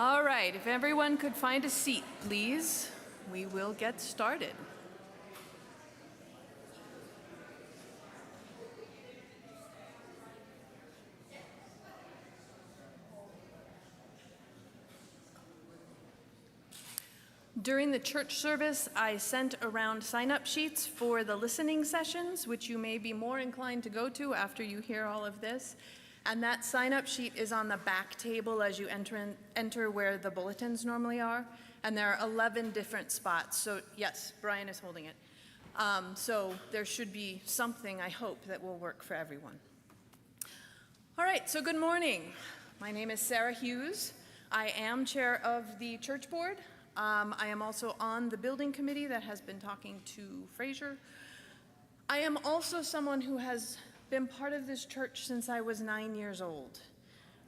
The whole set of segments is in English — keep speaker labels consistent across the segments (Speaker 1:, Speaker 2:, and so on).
Speaker 1: All right, if everyone could find a seat, please, we will get started. During the church service, I sent around sign-up sheets for the listening sessions, which you may be more inclined to go to after you hear all of this. And that sign-up sheet is on the back table as you enter where the bulletins normally are. And there are 11 different spots. So yes, Brian is holding it. So there should be something, I hope, that will work for everyone. All right, so good morning. My name is Sarah Hughes. I am chair of the church board. I am also on the building committee that has been talking to Fraser. I am also someone who has been part of this church since I was 9 years old.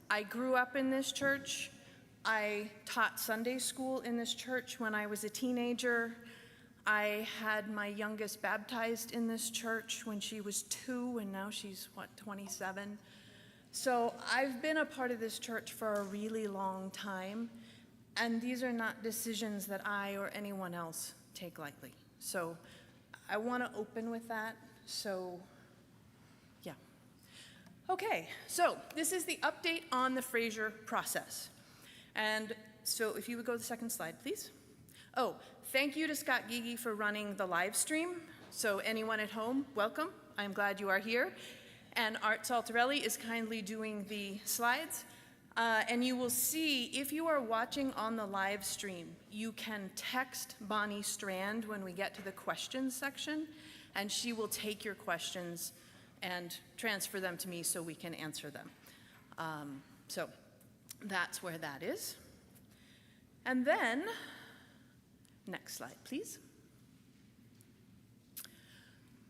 Speaker 1: I grew up in this church. I taught Sunday school in this church when I was a teenager. I had my youngest baptized in this church when she was 2, and now she's, 27? So I've been a part of this church for a really long time, and these are not decisions that I or anyone else take lightly. So I want to open with that. So yeah. Okay, so this is the update on the Fraser process. And so if you would go to the second slide, please. Oh, thank you to Scott Gigi for running the live stream. So anyone at home, welcome. I'm glad you are here. And Art Saltarelli is kindly doing the slides. And you will see, if you are watching on the live stream, you can text Bonnie Strand when we get to the questions section, and she will take your questions and transfer them to me so we can answer them. So that's where that is. And then, next slide, please.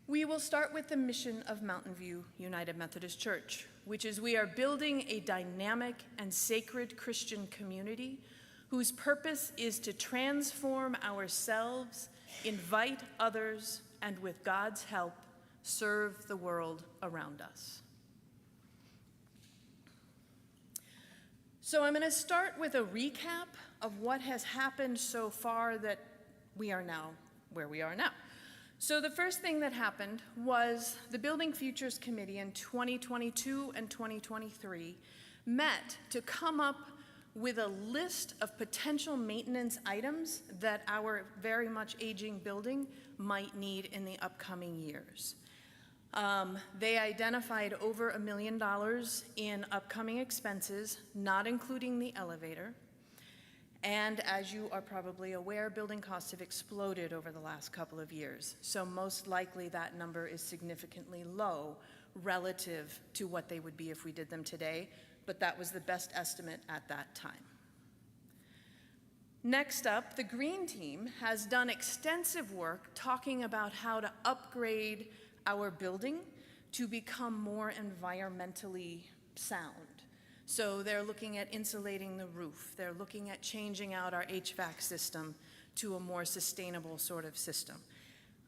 Speaker 1: We will start with the mission of Mountain View United Methodist Church, which is we are building a dynamic and sacred Christian community whose purpose is to transform ourselves, invite others, and with God's help, serve the world around us. So I'm going to start with a recap of what has happened so far that we are now where we are now. So the first thing that happened was the Building Futures Committee in 2022 and 2023 met to come up with a list of potential maintenance items that our very much aging building might need in the upcoming years. They identified over $1 million in upcoming expenses, not including the elevator. And as you are probably aware, building costs have exploded over the last couple of years. So most likely that number is significantly low relative to what they would be if we did them today, but that was the best estimate at that time. Next up, the Green Team has done extensive work talking about how to upgrade our building to become more environmentally sound. So they're looking at insulating the roof. They're looking at changing out our HVAC system to a more sustainable sort of system.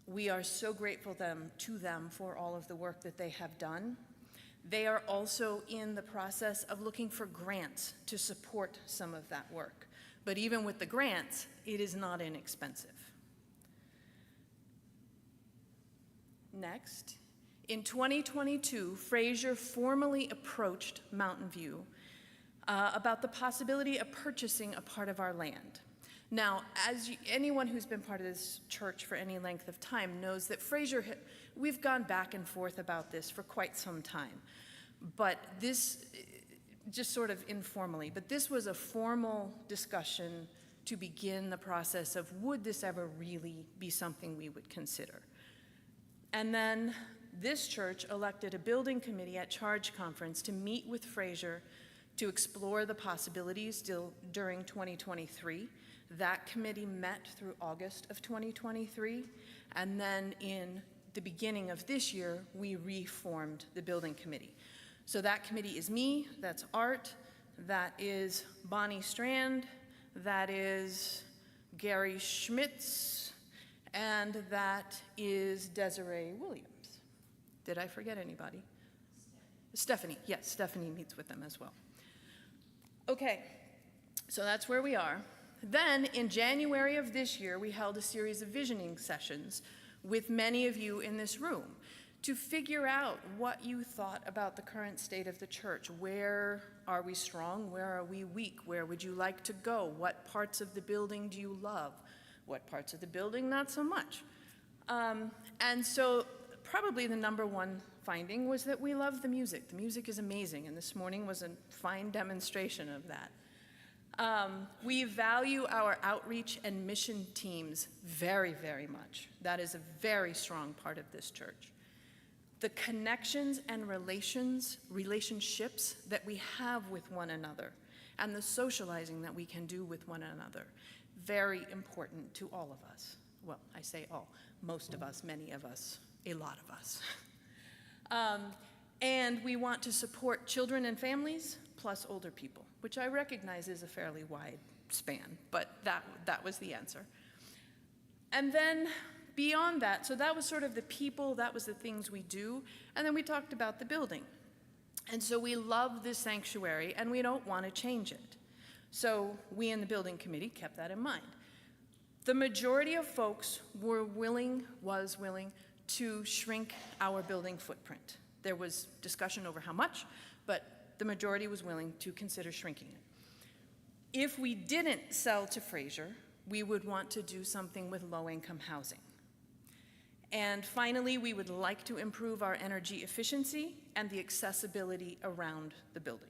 Speaker 1: We are so grateful to them for all of the work that they have done. They are also in the process of looking for grants to support some of that work. But even with the grants, it is not inexpensive. Next, in 2022, Fraser formally approached Mountain View about the possibility of purchasing a part of our land. Now, anyone who's been part of this church for any length of time knows that Fraser, we've gone back and forth about this for quite some time. But this, just sort of informally, but this was a formal discussion to begin the process of would this ever really be something we would consider. And then this church elected a building committee at Charge Conference to meet with Fraser to explore the possibilities during 2023. That committee met through August of 2023, and then in the beginning of this year, we reformed the building committee. So that committee is me, that's Art, that is Bonnie Strand, that is Gary Schmitz, and that is Desiree Williams. Did I forget anybody? Stephanie, yes, Stephanie meets with them as well. Okay, So that's where we are. Then, in January of this year, we held a series of visioning sessions with many of you in this room to figure out what you thought about the current state of the church. Where are we strong? Where are we weak? Where would you like to go? What parts of the building do you love? What parts of the building not so much? And so probably the number one finding was that we love the music. The music is amazing, and this morning was a fine demonstration of that. We value our outreach and mission teams very, very much. That is a very strong part of this church. The connections and relationships that we have with one another and the socializing that we can do with one another, very important to all of us. Well, I say all, most of us, many of us, a lot of us. And we want to support children and families plus older people, which I recognize is a fairly wide span, but that was the answer. And then beyond that, so that was sort of the people, that was the things we do, and then we talked about the building. And so we love this sanctuary, and we don't want to change it. So we in the building committee kept that in mind. The majority of folks was willing to shrink our building footprint. There was discussion over how much, but the majority was willing to consider shrinking it. If we didn't sell to Fraser, we would want to do something with low-income housing. And finally, we would like to improve our energy efficiency and the accessibility around the building.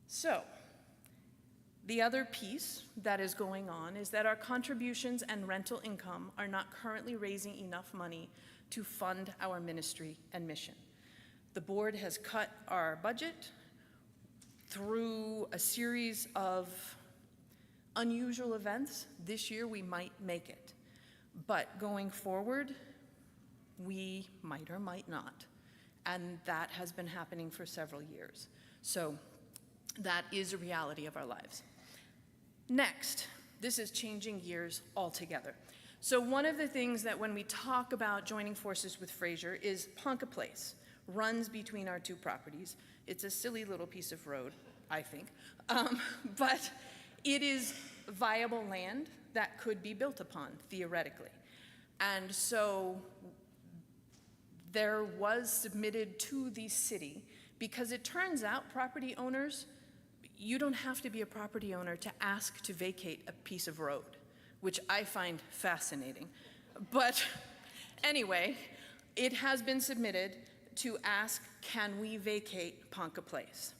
Speaker 1: So, the other piece that is going on is that our contributions and rental income are not currently raising enough money to fund our ministry and mission. The board has cut our budget through a series of unusual events. This year we might make it, but going forward, we might or might not. And that has been happening for several years. So that is a reality of our lives. Next, this is changing gears altogether. So one of the things that when we talk about joining forces with Fraser is Ponca Place runs between our two properties. It's a silly little piece of road, I think, but it is viable land that could be built upon, theoretically. And so there was submitted to the city, because it turns out property owners, you don't have to be a property owner to ask to vacate a piece of road, which I find fascinating. But anyway, it has been submitted to ask, can we vacate Ponca Place?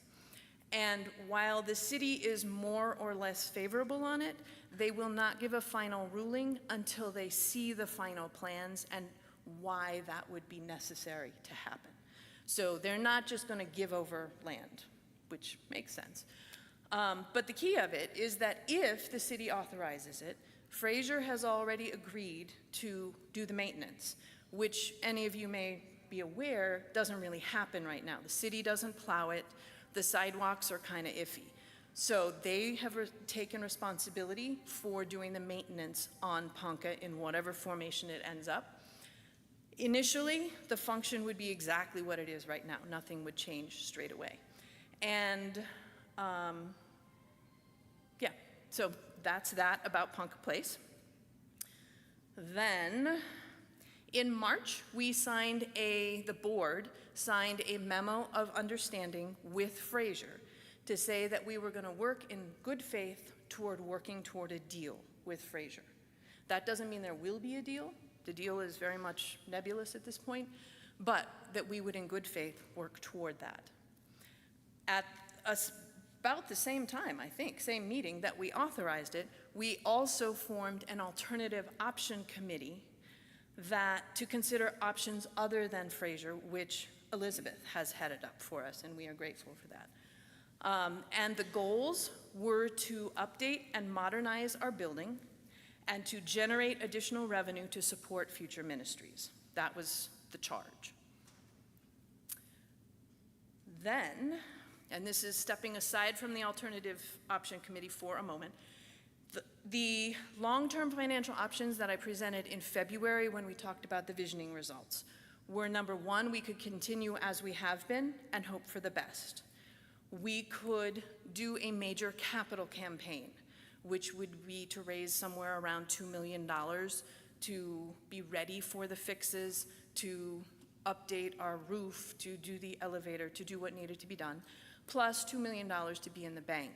Speaker 1: And while the city is more or less favorable on it, they will not give a final ruling until they see the final plans and why that would be necessary to happen. So they're not just going to give over land, which makes sense. But the key of it is that if the city authorizes it, Fraser has already agreed to do the maintenance, which any of you may be aware doesn't really happen right now. The city doesn't plow it. The sidewalks are kind of iffy. So they have taken responsibility for doing the maintenance on Ponca in whatever formation it ends up. Initially, the function would be exactly what it is right now. Nothing would change straight away. And yeah, so that's that about Ponca Place. Then, in March, the board signed a memo of understanding with Fraser to say that we were going to work in good faith toward working toward a deal with Fraser. That doesn't mean there will be a deal. The deal is very much nebulous at this point, but that we would in good faith work toward that. At about the same time, I think, same meeting that we authorized it, we also formed an alternative option committee to consider options other than Fraser, which Elizabeth has headed up for us, and we are grateful for that. And the goals were to update and modernize our building and to generate additional revenue to support future ministries. That was the charge. Then, and this is stepping aside from the Alternative Option Committee for a moment, the long-term financial options that I presented in February when we talked about the visioning results were, number one, we could continue as we have been and hope for the best. We could do a major capital campaign, which would be to raise somewhere around $2 million to be ready for the fixes, to update our roof, to do the elevator, to do what needed to be done, plus $2 million to be in the bank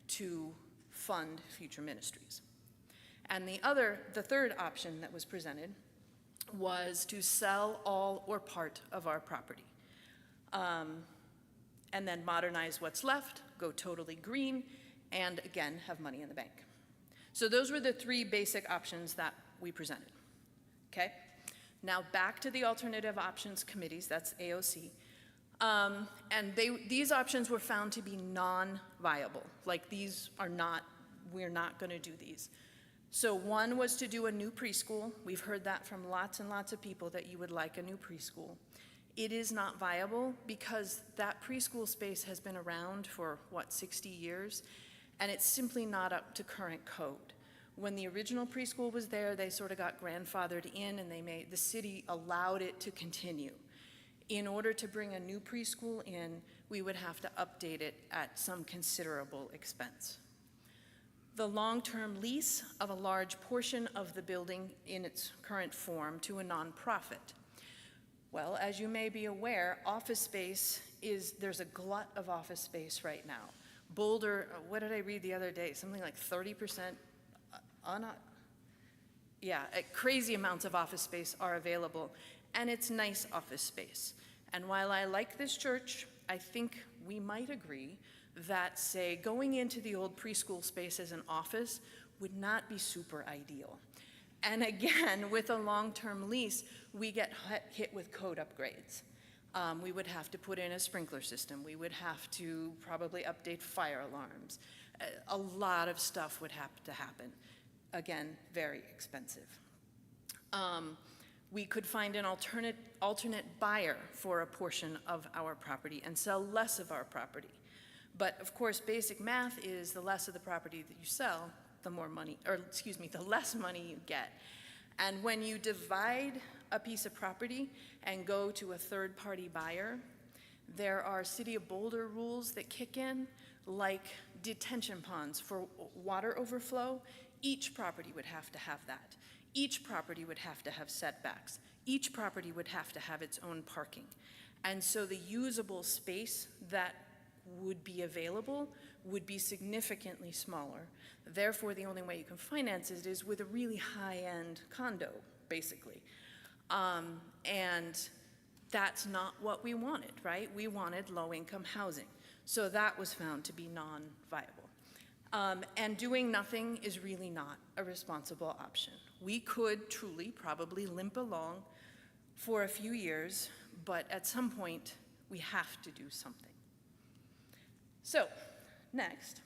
Speaker 1: to fund future ministries. And the third option that was presented was to sell all or part of our property. And then modernize what's left, go totally green, and again, have money in the bank. So those were the three basic options that we presented, okay? Now back to the Alternative Options Committees, that's AOC. And these options were found to be non-viable. Like we're not gonna do these. So one was to do a new preschool. We've heard that from lots and lots of people that you would like a new preschool. It is not viable because that preschool space has been around for, 60 years? And it's simply not up to current code. When the original preschool was there, they sort of got grandfathered in and the city allowed it to continue. In order to bring a new preschool in, we would have to update it at some considerable expense. The long-term lease of a large portion of the building in its current form to a nonprofit. Well, as you may be aware, office space there's a glut of office space right now. Boulder, what did I read the other day? Something like 30%, crazy amounts of office space are available, and it's nice office space. And while I like this church, I think we might agree that, say, going into the old preschool space as an office would not be super ideal. And again, with a long-term lease, we get hit with code upgrades. We would have to put in a sprinkler system. We would have to probably update fire alarms. A lot of stuff would have to happen. Again, very expensive. We could find an alternate buyer for a portion of our property and sell less of our property. But of course, basic math is the less of the property that you sell, the less money you get. And when you divide a piece of property and go to a third-party buyer, there are City of Boulder rules that kick in, like detention ponds for water overflow. Each property would have to have that. Each property would have to have setbacks. Each property would have to have its own parking. And so the usable space that would be available would be significantly smaller. Therefore, the only way you can finance it is with a really high-end condo, basically. And that's not what we wanted, right? We wanted low-income housing. So that was found to be non-viable. And doing nothing is really not a responsible option. We could truly probably limp along for a few years, but at some point, we have to do something. So, next.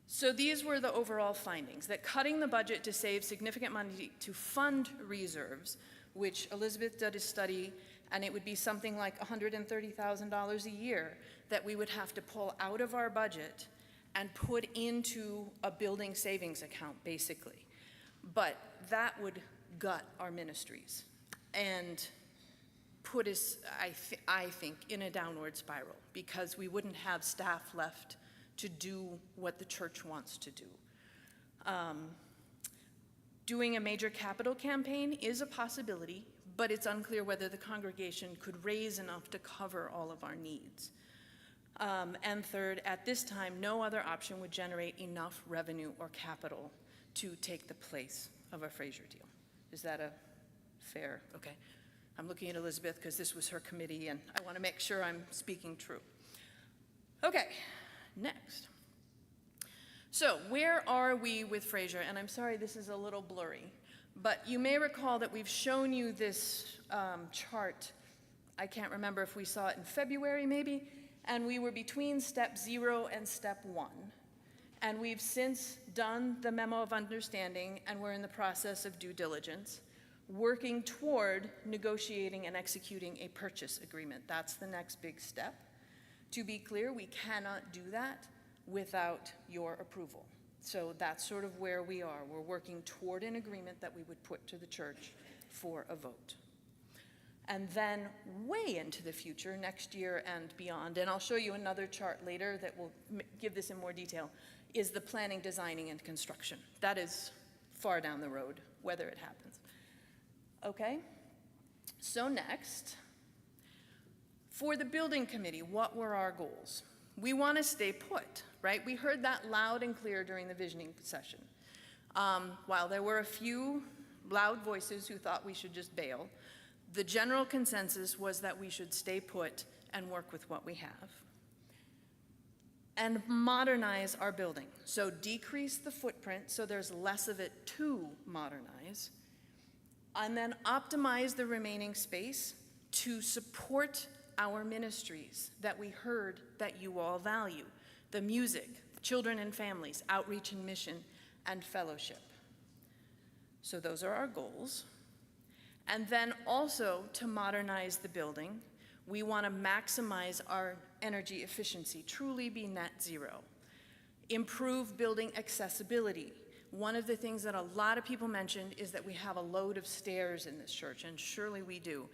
Speaker 1: So these were the overall findings, that cutting the budget to save significant money to fund reserves, which Elizabeth did a study, and it would be something like $130,000 a year that we would have to pull out of our budget and put into a building savings account, basically. But that would gut our ministries and put us, I think, in a downward spiral because we wouldn't have staff left to do what the church wants to do. Doing a major capital campaign is a possibility, but it's unclear whether the congregation could raise enough to cover all of our needs. And third, at this time, no other option would generate enough revenue or capital to take the place of a Fraser deal. Is that a fair, okay. I'm looking at Elizabeth because this was her committee and I want to make sure I'm speaking true. Okay, next. So where are we with Fraser? And I'm sorry this is a little blurry, but you may recall that we've shown you this chart. I can't remember if we saw it in February maybe, and we were between step 0 and step 1. And we've since done the memo of understanding and we're in the process of due diligence, working toward negotiating and executing a purchase agreement. That's the next big step. To be clear, we cannot do that without your approval. So that's sort of where we are. We're working toward an agreement that we would put to the church for a vote. and then way into the future, next year and beyond, and I'll show you another chart later that will give this in more detail, is the planning, designing, and construction. That is far down the road, whether it happens. Okay, so next, for the building committee, what were our goals? We want to stay put, right? We heard that loud and clear during the visioning session. While there were a few loud voices who thought we should just bail, the general consensus was that we should stay put and work with what we have. And modernize our building. So decrease the footprint so there's less of it to modernize. And then optimize the remaining space to support our ministries that we heard that you all value. The music, children and families, outreach and mission, and fellowship. So those are our goals. And then also to modernize the building, we want to maximize our energy efficiency, truly be net zero. Improve building accessibility. One of the things that a lot of people mentioned is that we have a load of stairs in this church, and surely we do.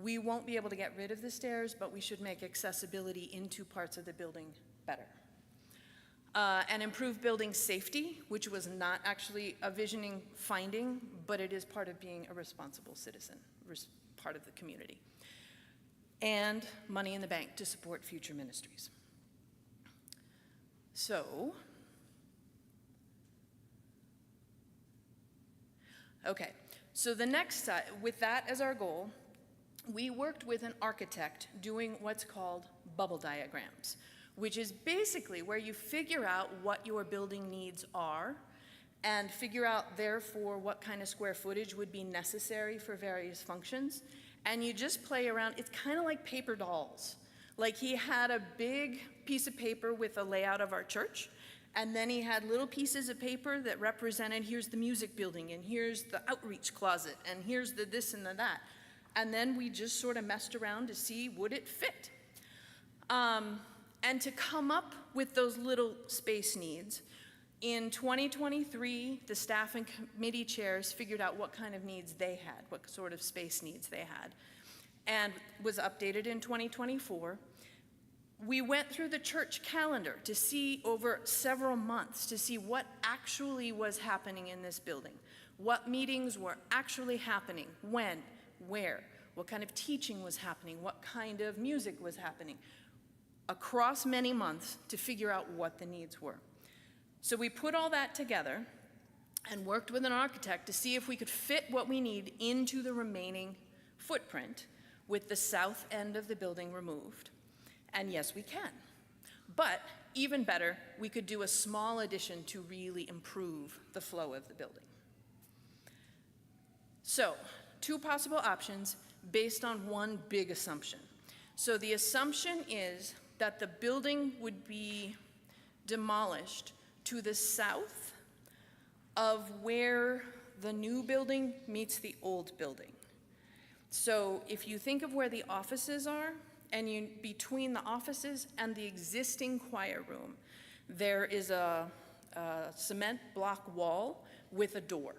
Speaker 1: We won't be able to get rid of the stairs, but we should make accessibility into parts of the building better. And improve building safety, which was not actually a visioning finding, but it is part of being a responsible citizen, part of the community. And money in the bank to support future ministries. So, okay, so the next, with that as our goal, we worked with an architect doing what's called bubble diagrams, which is basically where you figure out what your building needs are and figure out, therefore, what kind of square footage would be necessary for various functions. And you just play around. It's kind of like paper dolls. Like he had a big piece of paper with a layout of our church, and then he had little pieces of paper that represented, here's the music building, and here's the outreach closet, and here's the this and the that. And then we just sort of messed around to see, would it fit? And to come up with those little space needs, in 2023, the staff and committee chairs figured out what kind of needs they had, what sort of space needs they had, and was updated in 2024. We went through the church calendar to see over several months to see what actually was happening in this building, what meetings were actually happening, when, where, what kind of teaching was happening, what kind of music was happening, across many months to figure out what the needs were. So we put all that together and worked with an architect to see if we could fit what we need into the remaining footprint with the south end of the building removed. And yes, we can. But even better, we could do a small addition to really improve the flow of the building. So, two possible options based on one big assumption. So the assumption is that the building would be demolished to the south of where the new building meets the old building. So if you think of where the offices are, and between the offices and the existing choir room, there is a cement block wall with a door.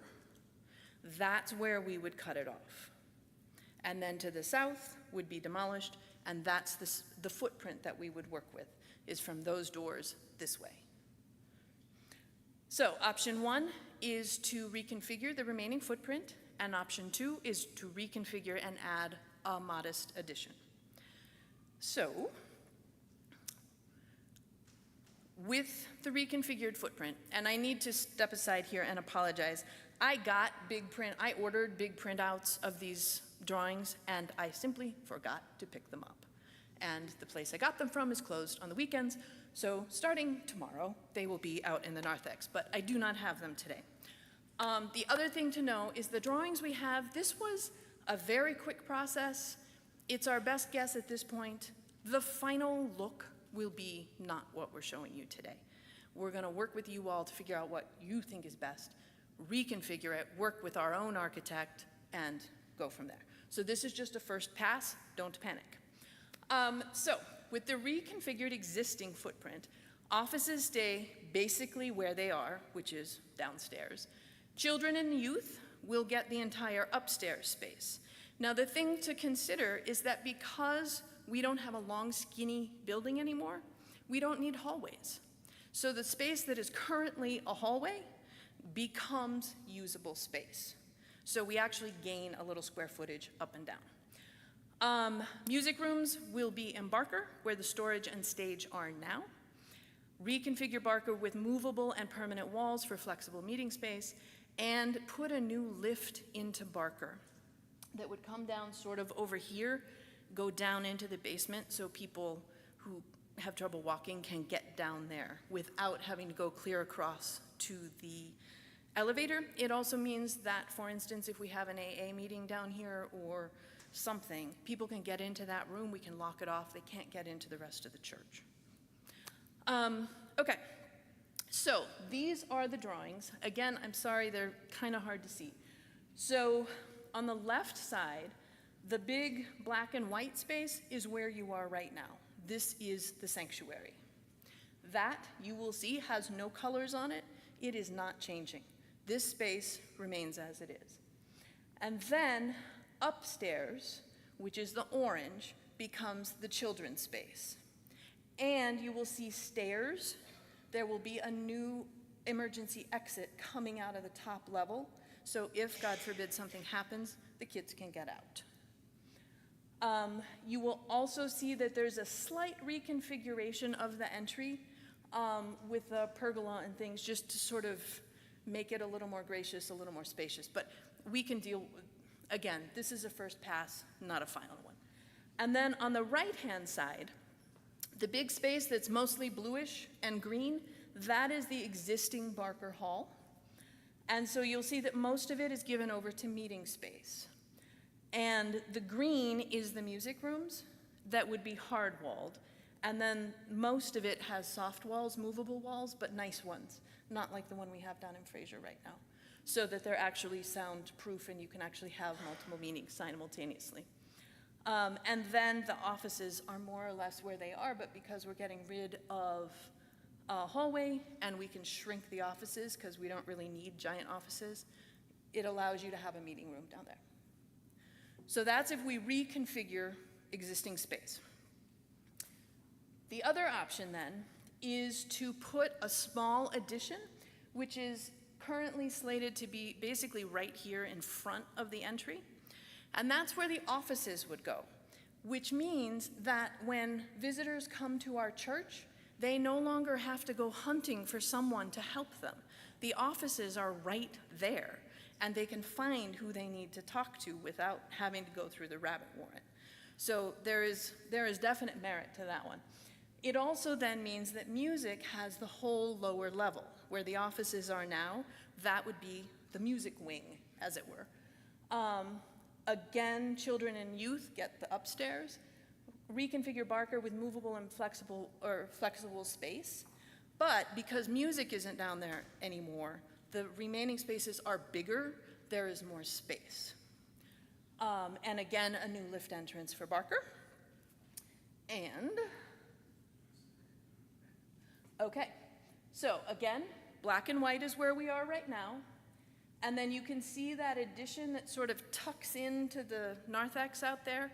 Speaker 1: That's where we would cut it off. And then to the south would be demolished, and that's the footprint that we would work with, is from those doors this way. So option one is to reconfigure the remaining footprint, and option two is to reconfigure and add a modest addition. So, with the reconfigured footprint, and I need to step aside here and apologize, I ordered big printouts of these drawings, and I simply forgot to pick them up. And the place I got them from is closed on the weekends, so starting tomorrow, they will be out in the narthex, but I do not have them today. The other thing to know is the drawings we have, this was a very quick process. It's our best guess at this point. The final look will be not what we're showing you today. We're gonna work with you all to figure out what you think is best, reconfigure it, work with our own architect, and go from there. So this is just a first pass, don't panic. So with the reconfigured existing footprint, offices stay basically where they are, which is downstairs. Children and youth will get the entire upstairs space. Now, the thing to consider is that because we don't have a long, skinny building anymore, we don't need hallways. So the space that is currently a hallway becomes usable space. So we actually gain a little square footage up and down. Music rooms will be in Barker, where the storage and stage are now. Reconfigure Barker with movable and permanent walls for flexible meeting space, and put a new lift into Barker that would come down sort of over here, go down into the basement so people who have trouble walking can get down there without having to go clear across to the elevator. It also means that, for instance, if we have an AA meeting down here or something, people can get into that room, we can lock it off, they can't get into the rest of the church. Okay, so these are the drawings. Again, I'm sorry, they're kind of hard to see. So on the left side, the big black and white space is where you are right now. This is the sanctuary. That, you will see, has no colors on it. It is not changing. This space remains as it is. And then upstairs, which is the orange, becomes the children's space. And you will see stairs. There will be a new emergency exit coming out of the top level. So if, God forbid, something happens, the kids can get out. You will also see that there's a slight reconfiguration of the entry with the pergola and things, just to sort of make it a little more gracious, a little more spacious. But we can deal, again, this is a first pass, not a final one. And then on the right-hand side, the big space that's mostly bluish and green, that is the existing Barker Hall. And so you'll see that most of it is given over to meeting space. And the green is the music rooms that would be hard-walled. And then most of it has soft walls, movable walls, but nice ones, not like the one we have down in Fraser right now, so that they're actually soundproof and you can actually have multiple meetings simultaneously. And then the offices are more or less where they are, but because we're getting rid of a hallway and we can shrink the offices because we don't really need giant offices, it allows you to have a meeting room down there. So that's if we reconfigure existing space. The other option then is to put a small addition, which is currently slated to be basically right here in front of the entry. And that's where the offices would go, which means that when visitors come to our church, they no longer have to go hunting for someone to help them. The offices are right there, and they can find who they need to talk to without having to go through the rabbit warren. So there is definite merit to that one. It also then means that music has the whole lower level. Where the offices are now, that would be the music wing, as it were. Again, children and youth get the upstairs. Reconfigure Barker with movable and flexible space. But because music isn't down there anymore, the remaining spaces are bigger, there is more space. And again, a new lift entrance for Barker. And, okay, so again, black and white is where we are right now. And then you can see that addition that sort of tucks into the narthex out there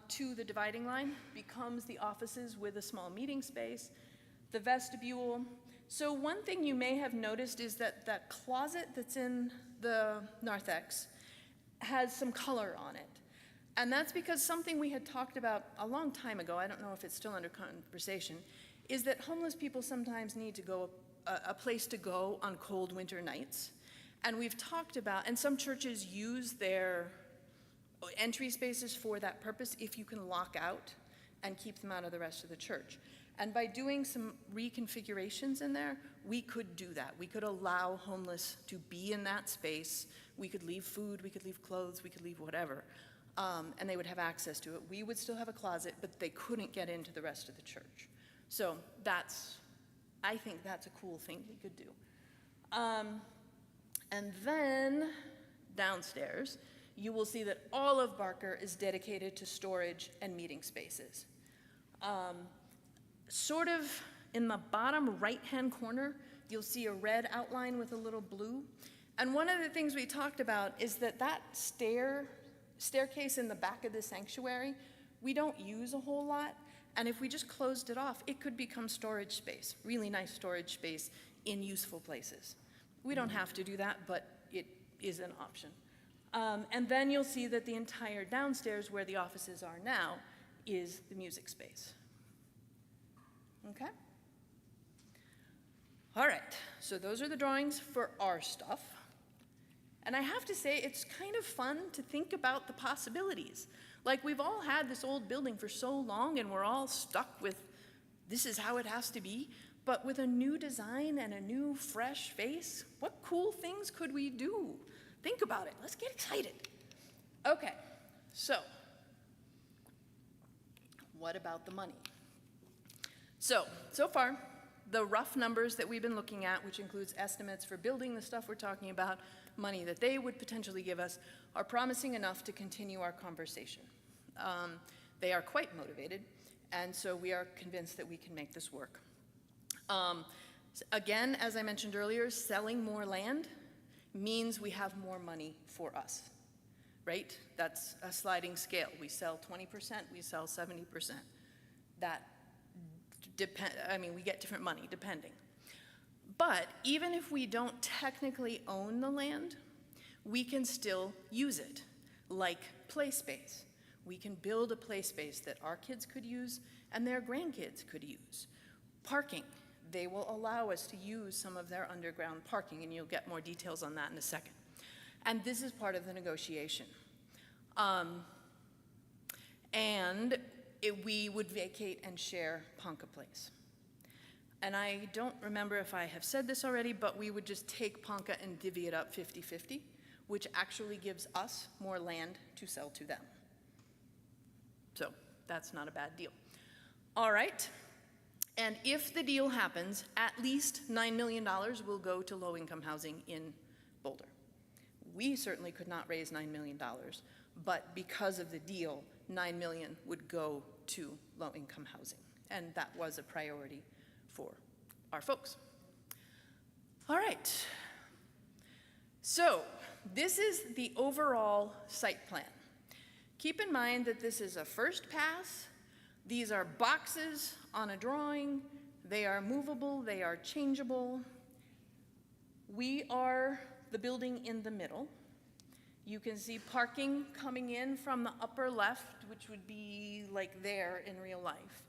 Speaker 1: to the dividing line, becomes the offices with a small meeting space, the vestibule. So one thing you may have noticed is that that closet that's in the narthex has some color on it. And that's because something we had talked about a long time ago, I don't know if it's still under conversation, is that homeless people sometimes need to go, a place to go on cold winter nights. And we've talked about, and some churches use their entry spaces for that purpose if you can lock out and keep them out of the rest of the church. And by doing some reconfigurations in there, we could do that. We could allow homeless to be in that space. We could leave food, we could leave clothes, we could leave whatever. And they would have access to it. We would still have a closet, but they couldn't get into the rest of the church. So I think that's a cool thing we could do. And then downstairs, you will see that all of Barker is dedicated to storage and meeting spaces. Sort of in the bottom right-hand corner, you'll see a red outline with a little blue. And one of the things we talked about is that that staircase in the back of the sanctuary, we don't use a whole lot, and if we just closed it off, it could become storage space, really nice storage space in useful places. We don't have to do that, but it is an option. And then you'll see that the entire downstairs, where the offices are now, is the music space. Okay? All right, so those are the drawings for our stuff. And I have to say, it's kind of fun to think about the possibilities. Like, we've all had this old building for so long, and we're all stuck with, this is how it has to be. But with a new design and a new, fresh face, what cool things could we do? Think about it. Let's get excited. Okay, so what about the money? So far, the rough numbers that we've been looking at, which includes estimates for building the stuff we're talking about, money that they would potentially give us, are promising enough to continue our conversation. They are quite motivated, and so we are convinced that we can make this work. Again, as I mentioned earlier, selling more land means we have more money for us, right? That's a sliding scale. We sell 20%, we sell 70%. That we get different money depending. But even if we don't technically own the land, we can still use it, like play space. We can build a play space that our kids could use and their grandkids could use. Parking. They will allow us to use some of their underground parking, and you'll get more details on that in a second. And this is part of the negotiation. We would vacate and share Ponca Place. And I don't remember if I have said this already, but we would just take Ponca and divvy it up 50-50, which actually gives us more land to sell to them. So that's not a bad deal. All right. And if the deal happens, at least $9 million will go to low-income housing in Boulder. We certainly could not raise $9 million, but because of the deal, $9 million would go to low-income housing, and that was a priority for our folks. All right. So this is the overall site plan. Keep in mind that this is a first pass. These are boxes on a drawing. They are movable, they are changeable. We are the building in the middle. You can see parking coming in from the upper left, which would be like there in real life.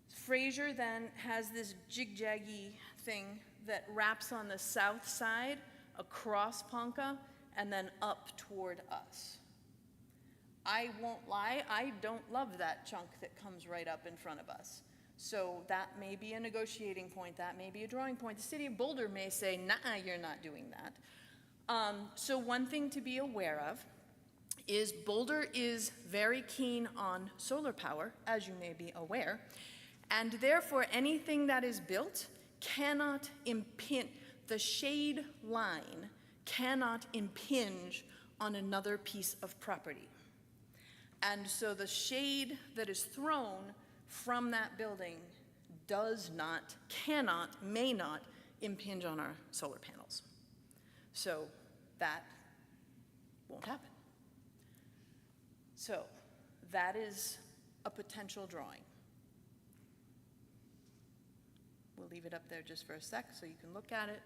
Speaker 1: Fraser then has this jig-jaggy thing that wraps on the south side across Ponca and then up toward us. I won't lie, I don't love that chunk that comes right up in front of us. So that may be a negotiating point, that may be a drawing point. The city of Boulder may say, nah, you're not doing that. So one thing to be aware of is Boulder is very keen on solar power, as you may be aware, and therefore anything that is built cannot impinge, the shade line cannot impinge on another piece of property. And so the shade that is thrown from that building does not, cannot, may not impinge on our solar panels. So that won't happen. So that is a potential drawing. We'll leave it up there just for a sec so you can look at it.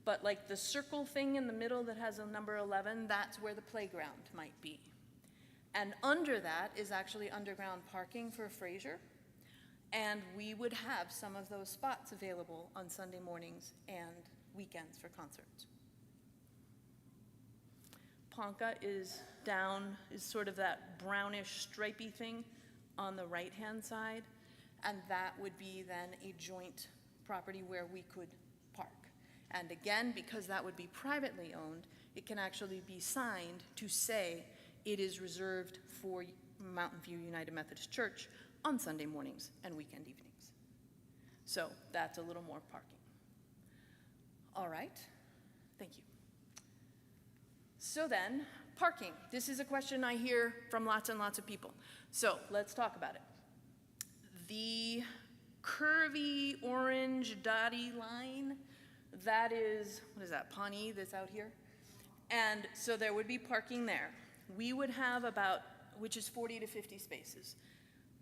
Speaker 1: But like the circle thing in the middle that has a number 11, that's where the playground might be. And under that is actually underground parking for Fraser. And we would have some of those spots available on Sunday mornings and weekends for concerts. Ponca is down, is sort of that brownish stripy thing on the right-hand side. And that would be then a joint property where we could park. And again, because that would be privately owned, it can actually be signed to say it is reserved for Mountain View United Methodist Church on Sunday mornings and weekend evenings. So that's a little more parking. All right, thank you. So then, parking. This is a question I hear from lots and lots of people. So let's talk about it. The curvy orange dotty line, that is, what is that, Pawnee that's out here? And so there would be parking there. we would have about, which is 40 to 50 spaces.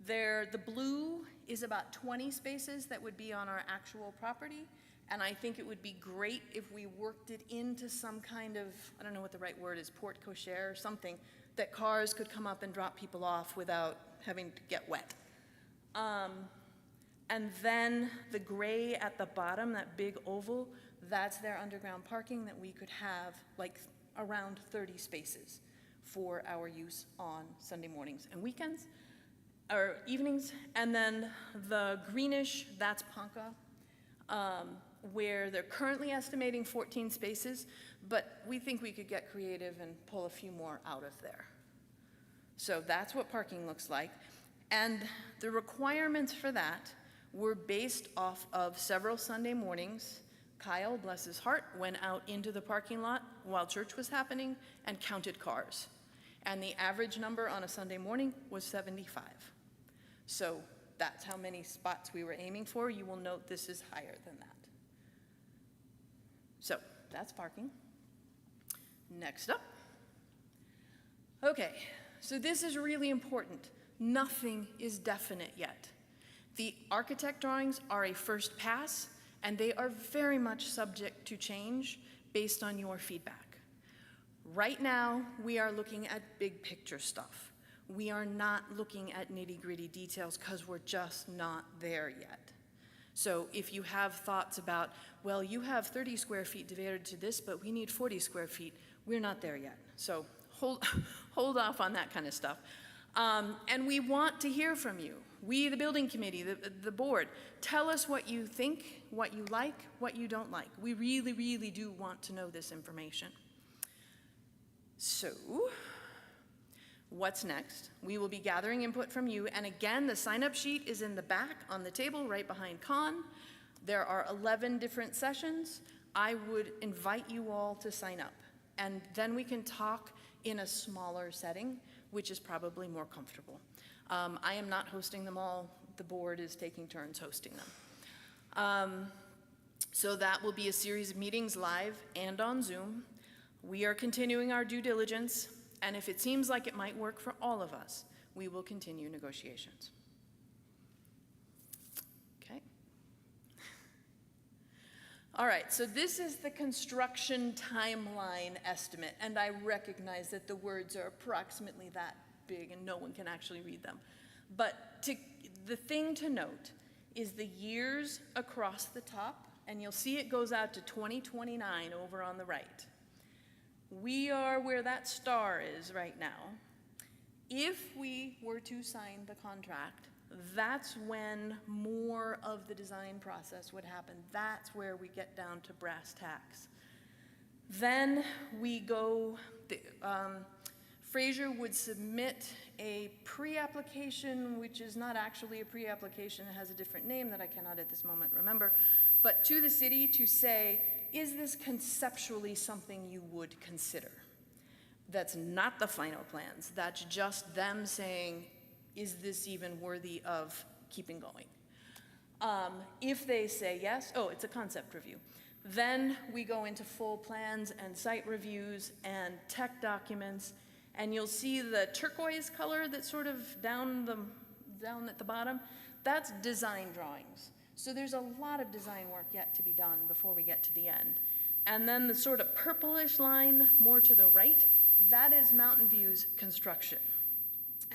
Speaker 1: There, the blue is about 20 spaces that would be on our actual property, and I think it would be great if we worked it into some kind of, I don't know what the right word is, porte cochere or something, that cars could come up and drop people off without having to get wet. And then the gray at the bottom, that big oval, that's their underground parking that we could have like around 30 spaces for our use on Sunday mornings and weekends, or evenings. And then the greenish, that's Ponca, where they're currently estimating 14 spaces, but we think we could get creative and pull a few more out of there. So that's what parking looks like. And the requirements for that were based off of several Sunday mornings. Kyle, bless his heart, went out into the parking lot while church was happening and counted cars. And the average number on a Sunday morning was 75. So that's how many spots we were aiming for. You will note this is higher than that. So that's parking. Next up. Okay, so this is really important. Nothing is definite yet. The architect drawings are a first pass, and they are very much subject to change based on your feedback. Right now, we are looking at big picture stuff. We are not looking at nitty-gritty details because we're just not there yet. So if you have thoughts about, well, you have 30 square feet devoted to this, but we need 40 square feet, we're not there yet. So hold off on that kind of stuff. And we want to hear from you. We, the building committee, the board, tell us what you think, what you like, what you don't like. We really, really do want to know this information. So, what's next? We will be gathering input from you, and again, the sign-up sheet is in the back on the table right behind Con. There are 11 different sessions. I would invite you all to sign up, and then we can talk in a smaller setting, which is probably more comfortable. I am not hosting them all. The board is taking turns hosting them. So that will be a series of meetings live and on Zoom. We are continuing our due diligence, and if it seems like it might work for all of us, we will continue negotiations. Okay. All right, so this is the construction timeline estimate, and I recognize that the words are approximately that big and no one can actually read them. But the thing to note is the years across the top, and you'll see it goes out to 2029 over on the right. We are where that star is right now. If we were to sign the contract, that's when more of the design process would happen. That's where we get down to brass tacks. Then we go, Fraser would submit a pre-application, which is not actually a pre-application, it has a different name that I cannot at this moment remember, but to the city to say, is this conceptually something you would consider? That's not the final plans, that's just them saying, is this even worthy of keeping going? If they say yes, oh, it's a concept review. Then we go into full plans and site reviews and tech documents, and you'll see the turquoise color that's sort of down at the bottom. That's design drawings. So there's a lot of design work yet to be done before we get to the end. And then the sort of purplish line more to the right, that is Mountain View's construction.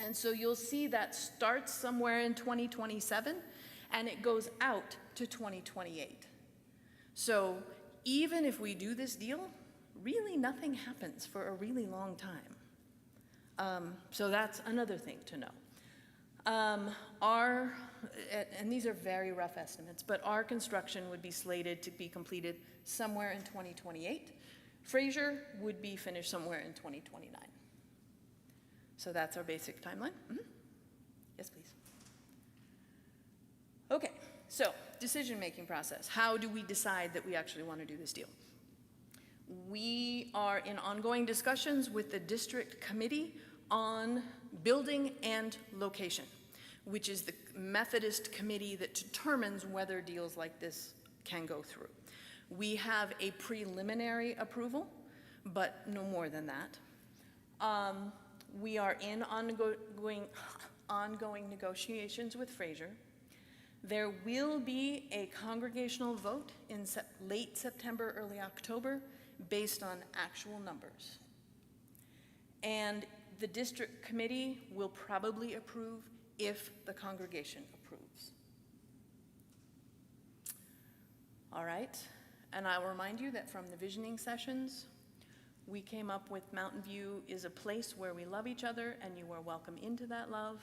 Speaker 1: And so you'll see that starts somewhere in 2027 and it goes out to 2028. So even if we do this deal, really nothing happens for a really long time. So that's another thing to know. And these are very rough estimates, but our construction would be slated to be completed somewhere in 2028. Fraser would be finished somewhere in 2029. So that's our basic timeline. Mm-hmm. Yes, please. Okay, so decision-making process. How do we decide that we actually want to do this deal? We are in ongoing discussions with the district committee on building and location, which is the Methodist committee that determines whether deals like this can go through. We have a preliminary approval, but no more than that. We are in ongoing negotiations with Fraser. There will be a congregational vote in late September, early October, based on actual numbers. And the district committee will probably approve if the congregation approves. All right, and I will remind you that from the visioning sessions, we came up with Mountain View is a place where we love each other and you are welcome into that love.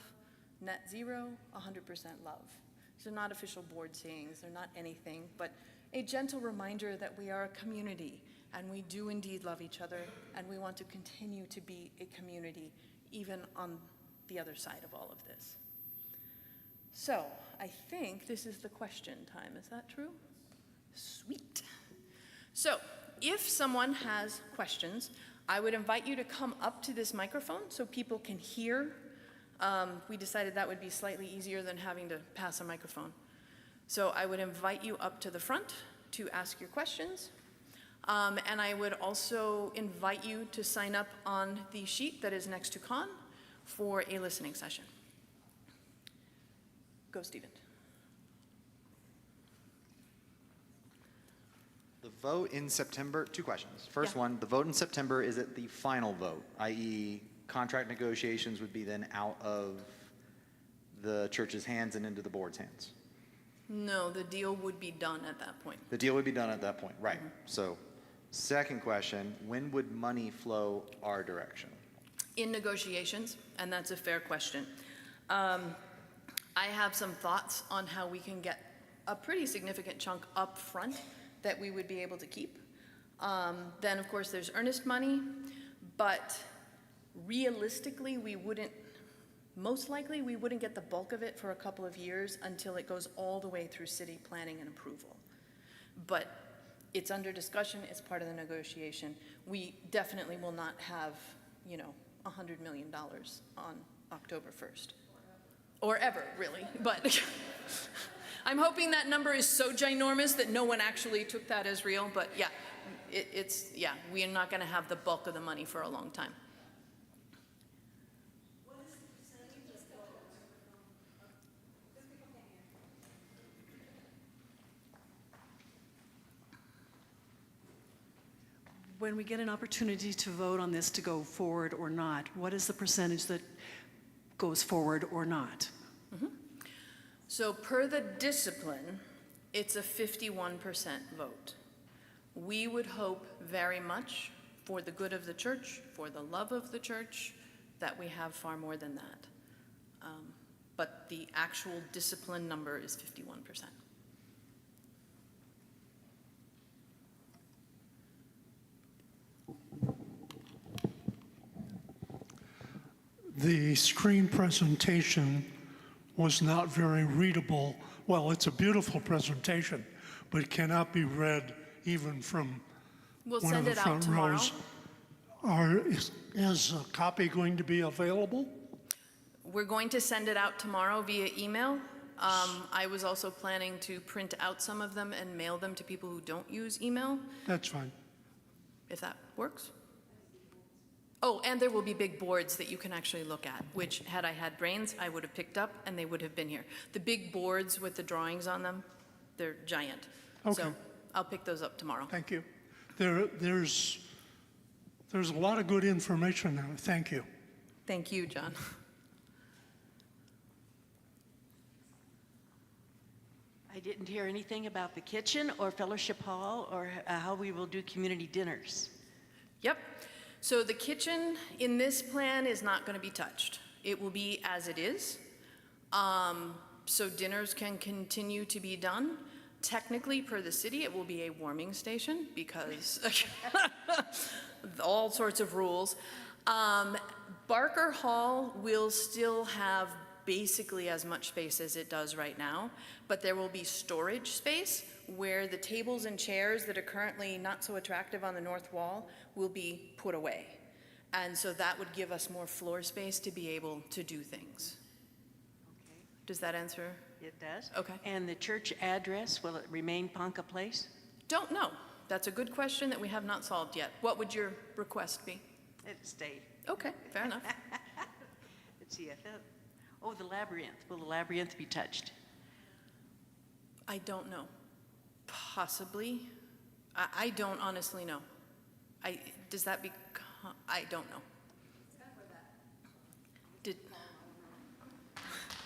Speaker 1: Net zero, 100% love. These are not official board sayings, they're not anything, but a gentle reminder that we are a community and we do indeed love each other and we want to continue to be a community even on the other side of all of this. So I think this is the question time, is that true? Sweet. So if someone has questions, I would invite you to come up to this microphone so people can hear. We decided that would be slightly easier than having to pass a microphone. So I would invite you up to the front to ask your questions. And I would also invite you to sign up on the sheet that is next to Con for a listening session. Go, Stephen.
Speaker 2: The vote in September, two questions. First
Speaker 1: Yeah.
Speaker 2: one, the vote in September, is it the final vote, i.e. contract negotiations would be then out of the church's hands and into the board's hands?
Speaker 1: No, the deal would be done at that point.
Speaker 2: The deal would be done at that point, right. So, second question, when would money flow our direction?
Speaker 1: In negotiations, and that's a fair question. I have some thoughts on how we can get a pretty significant chunk up front that we would be able to keep. Then, of course, there's earnest money, but realistically, most likely, we wouldn't get the bulk of it for a couple of years until it goes all the way through city planning and approval. But it's under discussion, it's part of the negotiation. We definitely will not have, $100 million on October 1st. Or ever, really, but I'm hoping that number is so ginormous that no one actually took that as real, but yeah, we are not gonna have the bulk of the money for a long time.
Speaker 3: What is the percentage of when we get an opportunity to vote on this to go forward or not, what is the percentage that goes forward or not?
Speaker 1: So per the discipline, it's a 51% vote. We would hope very much for the good of the church, for the love of the church, that we have far more than that. But the actual discipline number is 51%.
Speaker 4: The screen presentation was not very readable. Well, it's a beautiful presentation, but it cannot be read even from
Speaker 1: We'll
Speaker 4: one of
Speaker 1: send
Speaker 4: the
Speaker 1: it out
Speaker 4: front
Speaker 1: tomorrow.
Speaker 4: rows. Is a copy going to be available?
Speaker 1: We're going to send it out tomorrow via email. I was also planning to print out some of them and mail them to people who don't use email,
Speaker 4: That's fine.
Speaker 1: if that works. Oh, and there will be big boards that you can actually look at, which had I had brains, I would have picked up and they would have been here. The big boards with the drawings on them, they're giant.
Speaker 4: Okay.
Speaker 1: So I'll pick those up tomorrow.
Speaker 4: Thank you. There's a lot of good information there. Thank you.
Speaker 1: Thank you, John.
Speaker 3: I didn't hear anything about the kitchen or fellowship hall or how we will do community dinners.
Speaker 1: Yep. So the kitchen in this plan is not going to be touched. It will be as it is. So dinners can continue to be done. Technically, per the city, it will be a warming station because all sorts of rules. Barker Hall will still have basically as much space as it does right now, but there will be storage space where the tables and chairs that are currently not so attractive on the north wall will be put away. And so that would give us more floor space to be able to do things.
Speaker 3: Okay.
Speaker 1: Does that answer?
Speaker 3: It does?
Speaker 1: Okay.
Speaker 3: And the church address, will it remain Ponca Place?
Speaker 1: Don't know. That's a good question that we have not solved yet. What would your request be?
Speaker 5: It stayed
Speaker 1: Okay, fair enough.
Speaker 5: at CFO. Oh, the labyrinth. Will the labyrinth be touched?
Speaker 1: I don't know. Possibly. I don't honestly know. Does that become, I don't know. Did,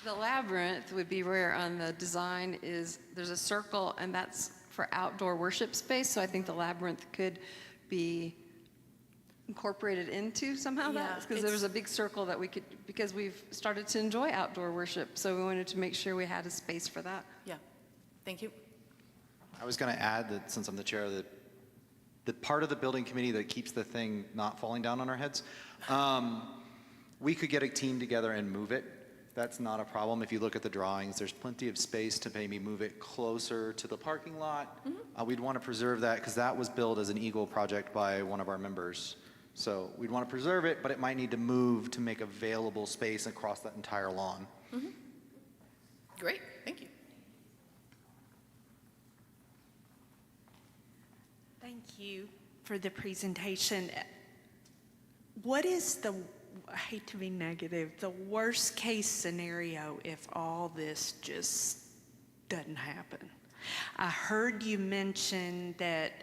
Speaker 6: The labyrinth would be where on the design is, there's a circle, and that's for outdoor worship space, so I think the labyrinth could be incorporated into somehow
Speaker 1: Yeah,
Speaker 6: that, because there was
Speaker 1: it's-
Speaker 6: a big circle that we could, because we've started to enjoy outdoor worship, so we wanted to make sure we had a space for that.
Speaker 1: yeah, thank you.
Speaker 2: I was going to add that since I'm the chair, that the part of the building committee that keeps the thing not falling down on our heads, we could get a team together and move it. That's not a problem. If you look at the drawings, there's plenty of space to maybe move it closer to the parking lot. We'd want to preserve that because that was built as an Eagle project by one of our members. So we'd want to preserve it, but it might need to move to make available space across that entire lawn.
Speaker 1: Great, thank you.
Speaker 7: Thank you for the presentation. What is the, I hate to be negative, the worst case scenario if all this just doesn't happen? I heard you mention that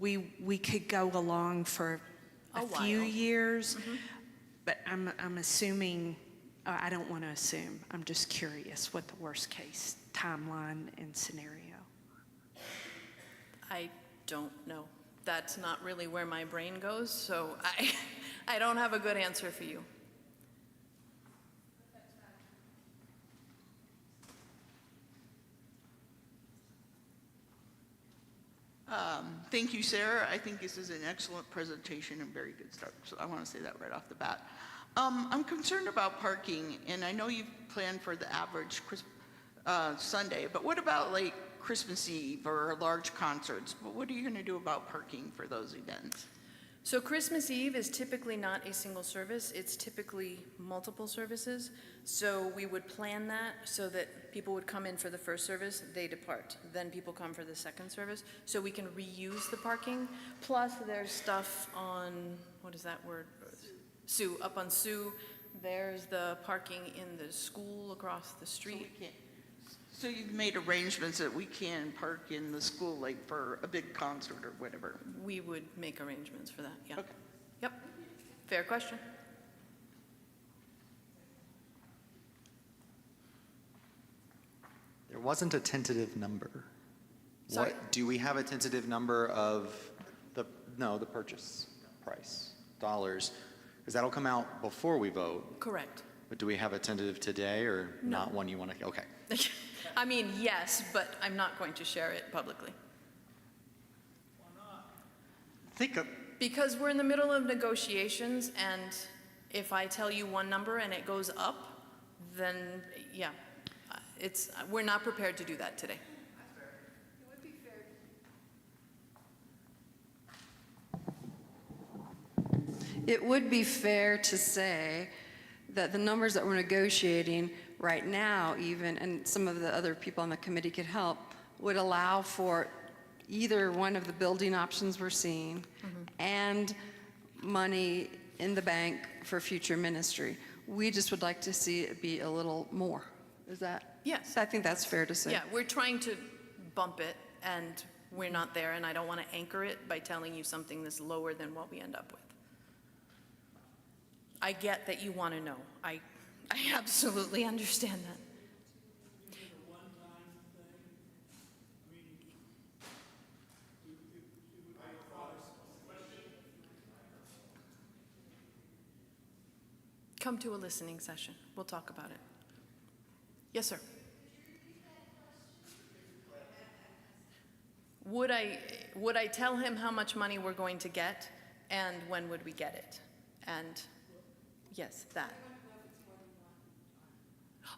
Speaker 7: we could go along for a few
Speaker 1: while.
Speaker 7: years, but I'm assuming, I don't want to assume, I'm just curious what the worst case timeline and scenario.
Speaker 1: I don't know. That's not really where my brain goes, so I don't have a good answer for you.
Speaker 8: Thank you, Sarah. I think this is an excellent presentation and very good start. So I want to say that right off the bat. I'm concerned about parking, and I know you've planned for the average Sunday, but what about like Christmas Eve or large concerts? What are you going to do about parking for those events?
Speaker 1: So Christmas Eve is typically not a single service, it's typically multiple services. So we would plan that so that people would come in for the first service, they depart. Then people come for the second service, so we can reuse the parking. Plus, there's stuff on, what is that word? Sioux, up on Sioux. There's the parking in the school across the street.
Speaker 8: So you've made arrangements that we can park in the school, like for a big concert or whatever?
Speaker 1: We would make arrangements for that, yeah.
Speaker 8: Okay.
Speaker 1: Yep, fair question.
Speaker 2: There wasn't a tentative number.
Speaker 1: Sorry?
Speaker 2: Do we have a tentative number of the purchase price, dollars? Because that'll come out before we vote.
Speaker 1: Correct.
Speaker 2: But do we have a tentative today or
Speaker 1: No.
Speaker 2: not one you want to, okay.
Speaker 1: I mean, yes, but I'm not going to share it publicly. Because we're in the middle of negotiations, and if I tell you one number and it goes up, then, yeah, we're not prepared to do that today.
Speaker 6: It would be fair to say that the numbers that we're negotiating right now even, and some of the other people on the committee could help, would allow for either one of the building options we're seeing and money in the bank for future ministry. We just would like to see it be a little more. Is that?
Speaker 1: Yes.
Speaker 6: I think that's fair to say.
Speaker 1: Yeah, we're trying to bump it, and we're not there, and I don't want to anchor it by telling you something that's lower than what we end up with. I get that you want to know. I absolutely understand that. Come to a listening session. We'll talk about it. Yes, sir. Would I tell him how much money we're going to get, and when would we get it? And yes, that.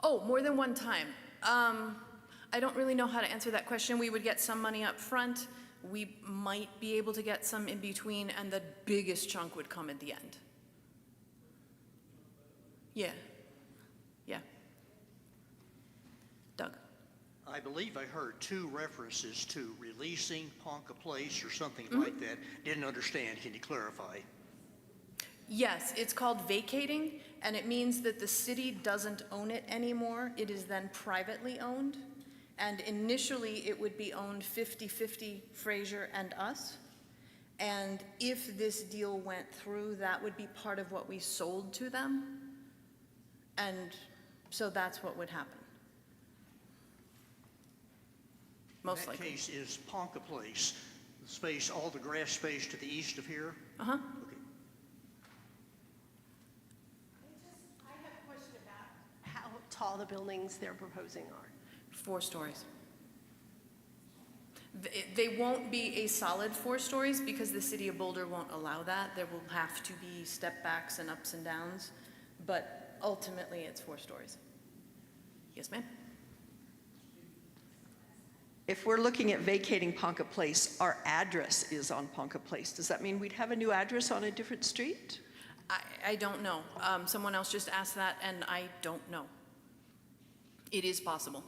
Speaker 1: Oh, more than one time. I don't really know how to answer that question. We would get some money up front. We might be able to get some in between, and the biggest chunk would come at the end. Yeah. Yeah. Doug.
Speaker 9: I believe I heard 2 references to releasing Ponca Place or something like that. Didn't understand. Can you clarify?
Speaker 1: Yes, it's called vacating, and it means that the city doesn't own it anymore. It is then privately owned. And initially, it would be owned 50-50 Fraser and us. And if this deal went through, that would be part of what we sold to them. And so that's what would happen. Most
Speaker 9: In that
Speaker 1: likely.
Speaker 9: case, is Ponca Place, the space, all the grass space to the east of here?
Speaker 1: Uh-huh.
Speaker 9: Okay.
Speaker 10: I have a question about how tall the buildings they're proposing are.
Speaker 1: 4 stories. They won't be a solid 4 stories because the city of Boulder won't allow that. There will have to be step backs and ups and downs, but ultimately it's 4 stories. Yes, ma'am?
Speaker 5: If we're looking at vacating Ponca Place, our address is on Ponca Place. Does that mean we'd have a new address on a different street?
Speaker 1: I don't know. Someone else just asked that, and I don't know. It is possible.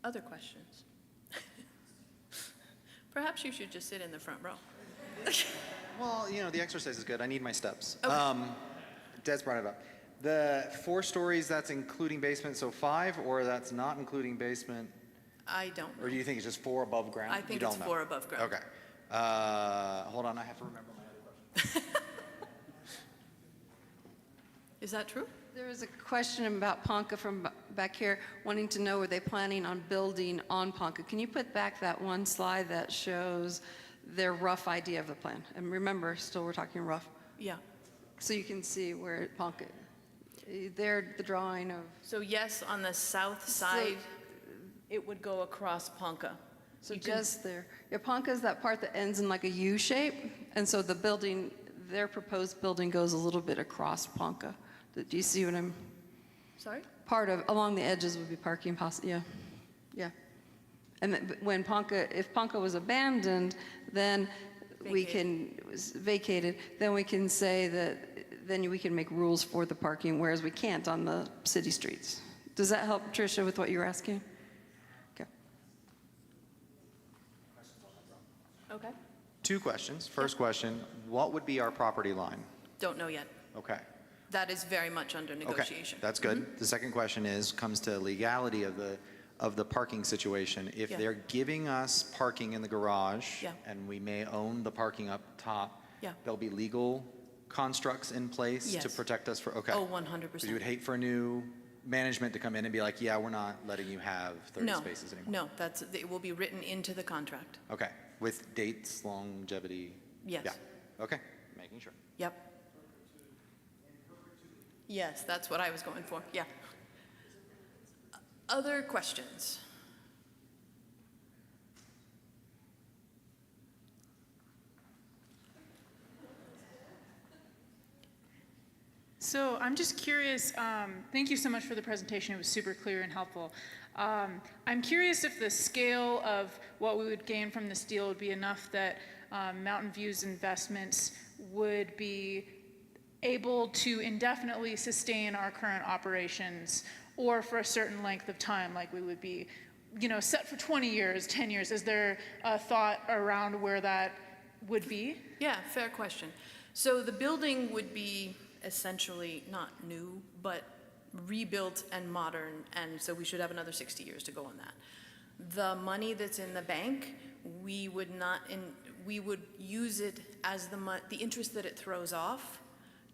Speaker 1: Other questions? Perhaps you should just sit in the front row.
Speaker 2: Well, you know, the exercise is good. I need my steps.
Speaker 1: Okay.
Speaker 2: Des brought it up. The 4 stories, that's including basement, so 5, or that's not including basement?
Speaker 1: I don't
Speaker 2: Or
Speaker 1: know.
Speaker 2: do you think it's just 4 above ground?
Speaker 1: I think
Speaker 2: You
Speaker 1: it's
Speaker 2: don't know.
Speaker 1: 4 above ground.
Speaker 2: Okay. Hold on, I have to remember my other question.
Speaker 1: Is that true?
Speaker 6: There was a question about Ponca from back here, wanting to know, were they planning on building on Ponca? Can you put back that one slide that shows their rough idea of the plan? And remember, still we're talking rough.
Speaker 1: Yeah.
Speaker 6: So you can see where Ponca, there, the drawing of,
Speaker 1: So yes, on the south side, it would go across Ponca.
Speaker 6: so
Speaker 1: You can-
Speaker 6: just there. Yeah, Ponca is that part that ends in like a U shape, and so the building, their proposed building goes a little bit across Ponca. Do you see what I'm,
Speaker 1: Sorry?
Speaker 6: part of, along the edges would be parking yeah, yeah. And then when Ponca, if Ponca was abandoned, then we can, it was vacated, then we can say that, then we can make rules for the parking, whereas we can't on the city streets. Does that help, Tricia, with what you were asking? Okay.
Speaker 1: Okay.
Speaker 2: 2 questions. First question, what would be our property line?
Speaker 1: Don't know yet.
Speaker 2: Okay.
Speaker 1: That is very much under negotiation.
Speaker 2: Okay, that's good. The second question comes to legality of the parking situation. If
Speaker 1: Yeah.
Speaker 2: they're giving us parking in the garage,
Speaker 1: Yeah.
Speaker 2: and we may own the parking up top,
Speaker 1: Yeah.
Speaker 2: there'll be legal constructs in place to
Speaker 1: Yes.
Speaker 2: protect us for, okay.
Speaker 1: Oh,
Speaker 2: So
Speaker 1: 100%.
Speaker 2: you would hate for a new management to come in and be like, yeah, we're not letting you have 30
Speaker 1: No,
Speaker 2: spaces anymore.
Speaker 1: no, it will be written into the contract.
Speaker 2: Okay, with dates, longevity?
Speaker 1: Yes.
Speaker 2: Yeah, okay, making sure.
Speaker 1: Yep. Yes, that's what I was going for, yeah. Other questions?
Speaker 11: So I'm just curious, thank you so much for the presentation. It was super clear and helpful. I'm curious if the scale of what we would gain from this deal would be enough that Mountain View's investments would be able to indefinitely sustain our current operations, or for a certain length of time, like we would be, set for 20 years, 10 years. Is there a thought around where that would be?
Speaker 1: Yeah, fair question. So the building would be essentially not new, but rebuilt and modern, and so we should have another 60 years to go on that. The money that's in the bank, we would use it as the interest that it throws off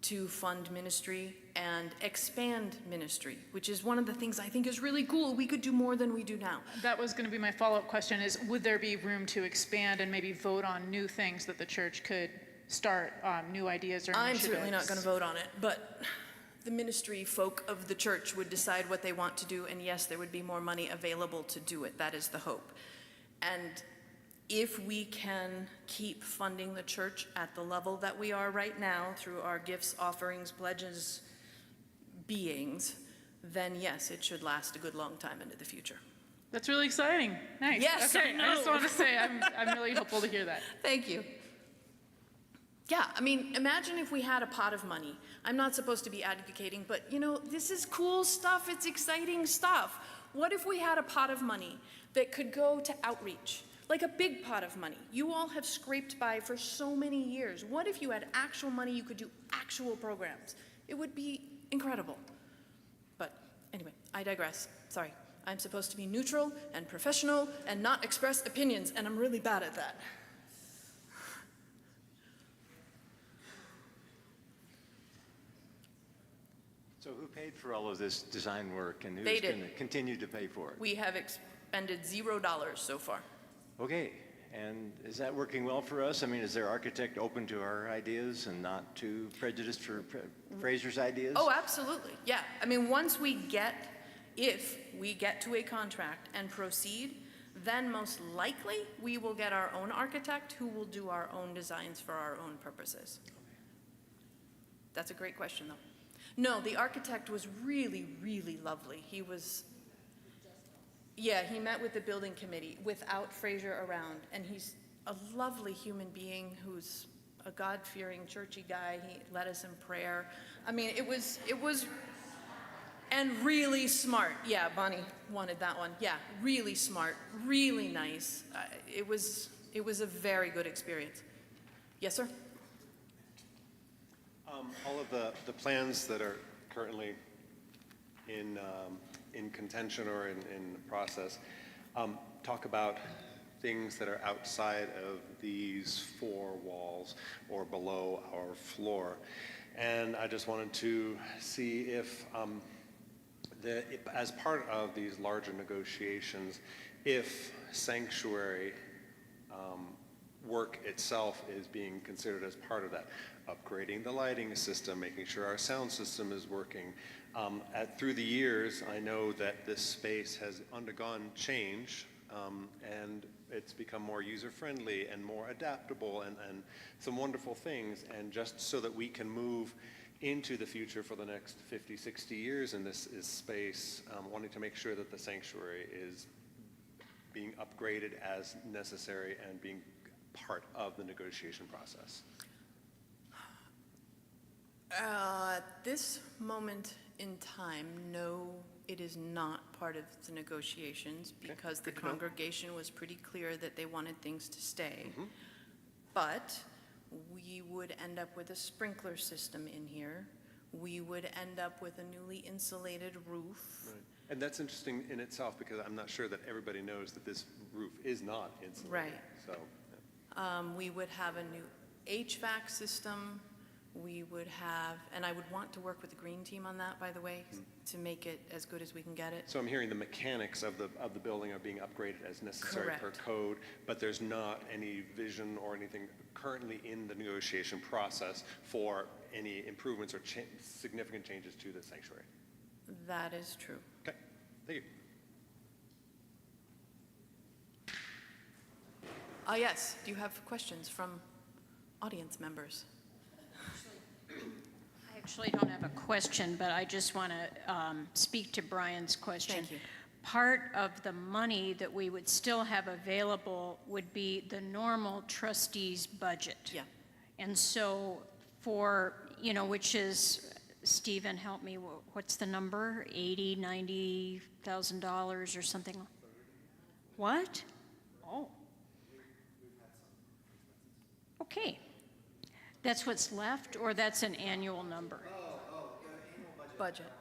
Speaker 1: to fund ministry and expand ministry, which is one of the things I think is really cool. We could do more than we do now.
Speaker 11: That was going to be my follow-up question, is would there be room to expand and maybe vote on new things that the church could start, new ideas or
Speaker 1: I'm
Speaker 11: initiatives?
Speaker 1: certainly not going to vote on it, but the ministry folk of the church would decide what they want to do, and yes, there would be more money available to do it. That is the hope. And if we can keep funding the church at the level that we are right now through our gifts, offerings, pledges, beings, then yes, it should last a good long time into the future.
Speaker 11: That's really exciting. Nice.
Speaker 1: Yes,
Speaker 11: okay.
Speaker 1: I
Speaker 11: I just
Speaker 1: know.
Speaker 11: want to say I'm really hopeful to hear that.
Speaker 1: Thank you. Yeah, I mean, imagine if we had a pot of money. I'm not supposed to be advocating, but this is cool stuff. It's exciting stuff. What if we had a pot of money that could go to outreach? like a big pot of money. You all have scraped by for so many years. What if you had actual money you could do actual programs? It would be incredible. But anyway, I digress. Sorry. I'm supposed to be neutral and professional and not express opinions, and I'm really bad at that.
Speaker 12: So who paid for all of this design work, and
Speaker 1: They
Speaker 12: who's
Speaker 1: did.
Speaker 12: going to continue to pay for it?
Speaker 1: We have expended $0 so far.
Speaker 12: Okay, and is that working well for us? I mean, is their architect open to our ideas and not too prejudiced for Fraser's ideas?
Speaker 1: Oh, absolutely. Yeah. I mean, if we get to a contract and proceed, then most likely we will get our own architect who will do our own designs for our own purposes. That's a great question, though. No, the architect was really, really lovely. He met with the building committee without Fraser around, and he's a lovely human being who's a God-fearing, churchy guy. He led us in prayer. I mean, it was, and really smart. Yeah, Bonnie wanted that one. Yeah, really smart, really nice. It was a very good experience. Yes, sir?
Speaker 13: All of the plans that are currently in contention or in process talk about things that are outside of these four walls or below our floor. And I just wanted to see if, as part of these larger negotiations, if sanctuary work itself is being considered as part of that. Upgrading the lighting system, making sure our sound system is working. Through the years, I know that this space has undergone change, and it's become more user-friendly and more adaptable and some wonderful things. And just so that we can move into the future for the next 50, 60 years in this space, wanting to make sure that the sanctuary is being upgraded as necessary and being part of the negotiation process.
Speaker 1: At this moment in time, no, it is not part of the negotiations because the congregation was pretty clear that they wanted things to stay. But we would end up with a sprinkler system in here. We would end up with a newly insulated roof.
Speaker 13: Right. And that's interesting in itself because I'm not sure that everybody knows that this roof is not insulated.
Speaker 1: Right.
Speaker 13: So,
Speaker 1: We would have a new HVAC system. We would have, and I would want to work with the green team on that, by the way, to make it as good as we can get it.
Speaker 13: So I'm hearing the mechanics of the building are being upgraded as necessary per code, but there's not any vision or anything currently in the negotiation process for any improvements or significant changes to the sanctuary.
Speaker 1: That is true.
Speaker 13: Okay, thank you.
Speaker 1: Yes, do you have questions from audience members?
Speaker 14: I actually don't have a question, but I just want to speak to Brian's question.
Speaker 1: Thank you.
Speaker 14: Part of the money that we would still have available would be the normal trustees' budget.
Speaker 1: Yeah.
Speaker 14: And so for, which is, Stephen, help me, what's the number? $80,000, $90,000 or something? What? Oh. Okay. That's what's left, or that's an annual number?
Speaker 1: Budget.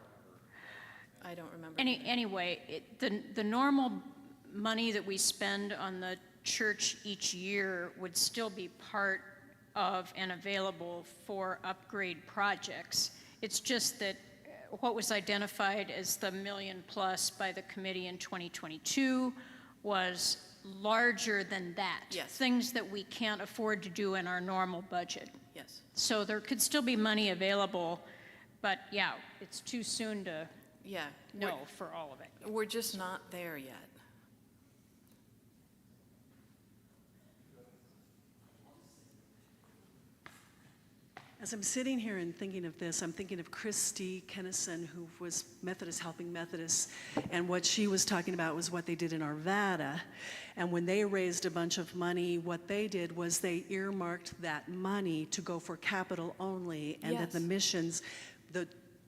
Speaker 1: I don't remember.
Speaker 14: Anyway, the normal money that we spend on the church each year would still be part of and available for upgrade projects. It's just that what was identified as the $1 million plus by the committee in 2022 was larger than that.
Speaker 1: Yes.
Speaker 14: Things that we can't afford to do in our normal budget.
Speaker 1: Yes.
Speaker 14: So there could still be money available, but yeah, it's too soon to know for all of it.
Speaker 1: We're just not there yet.
Speaker 3: As I'm sitting here and thinking of this, I'm thinking of Christy Kennison, who was Methodist Helping Methodists, and what she was talking about was what they did in Arvada. And when they raised a bunch of money, what they did was they earmarked that money to go for capital only, and that the missions,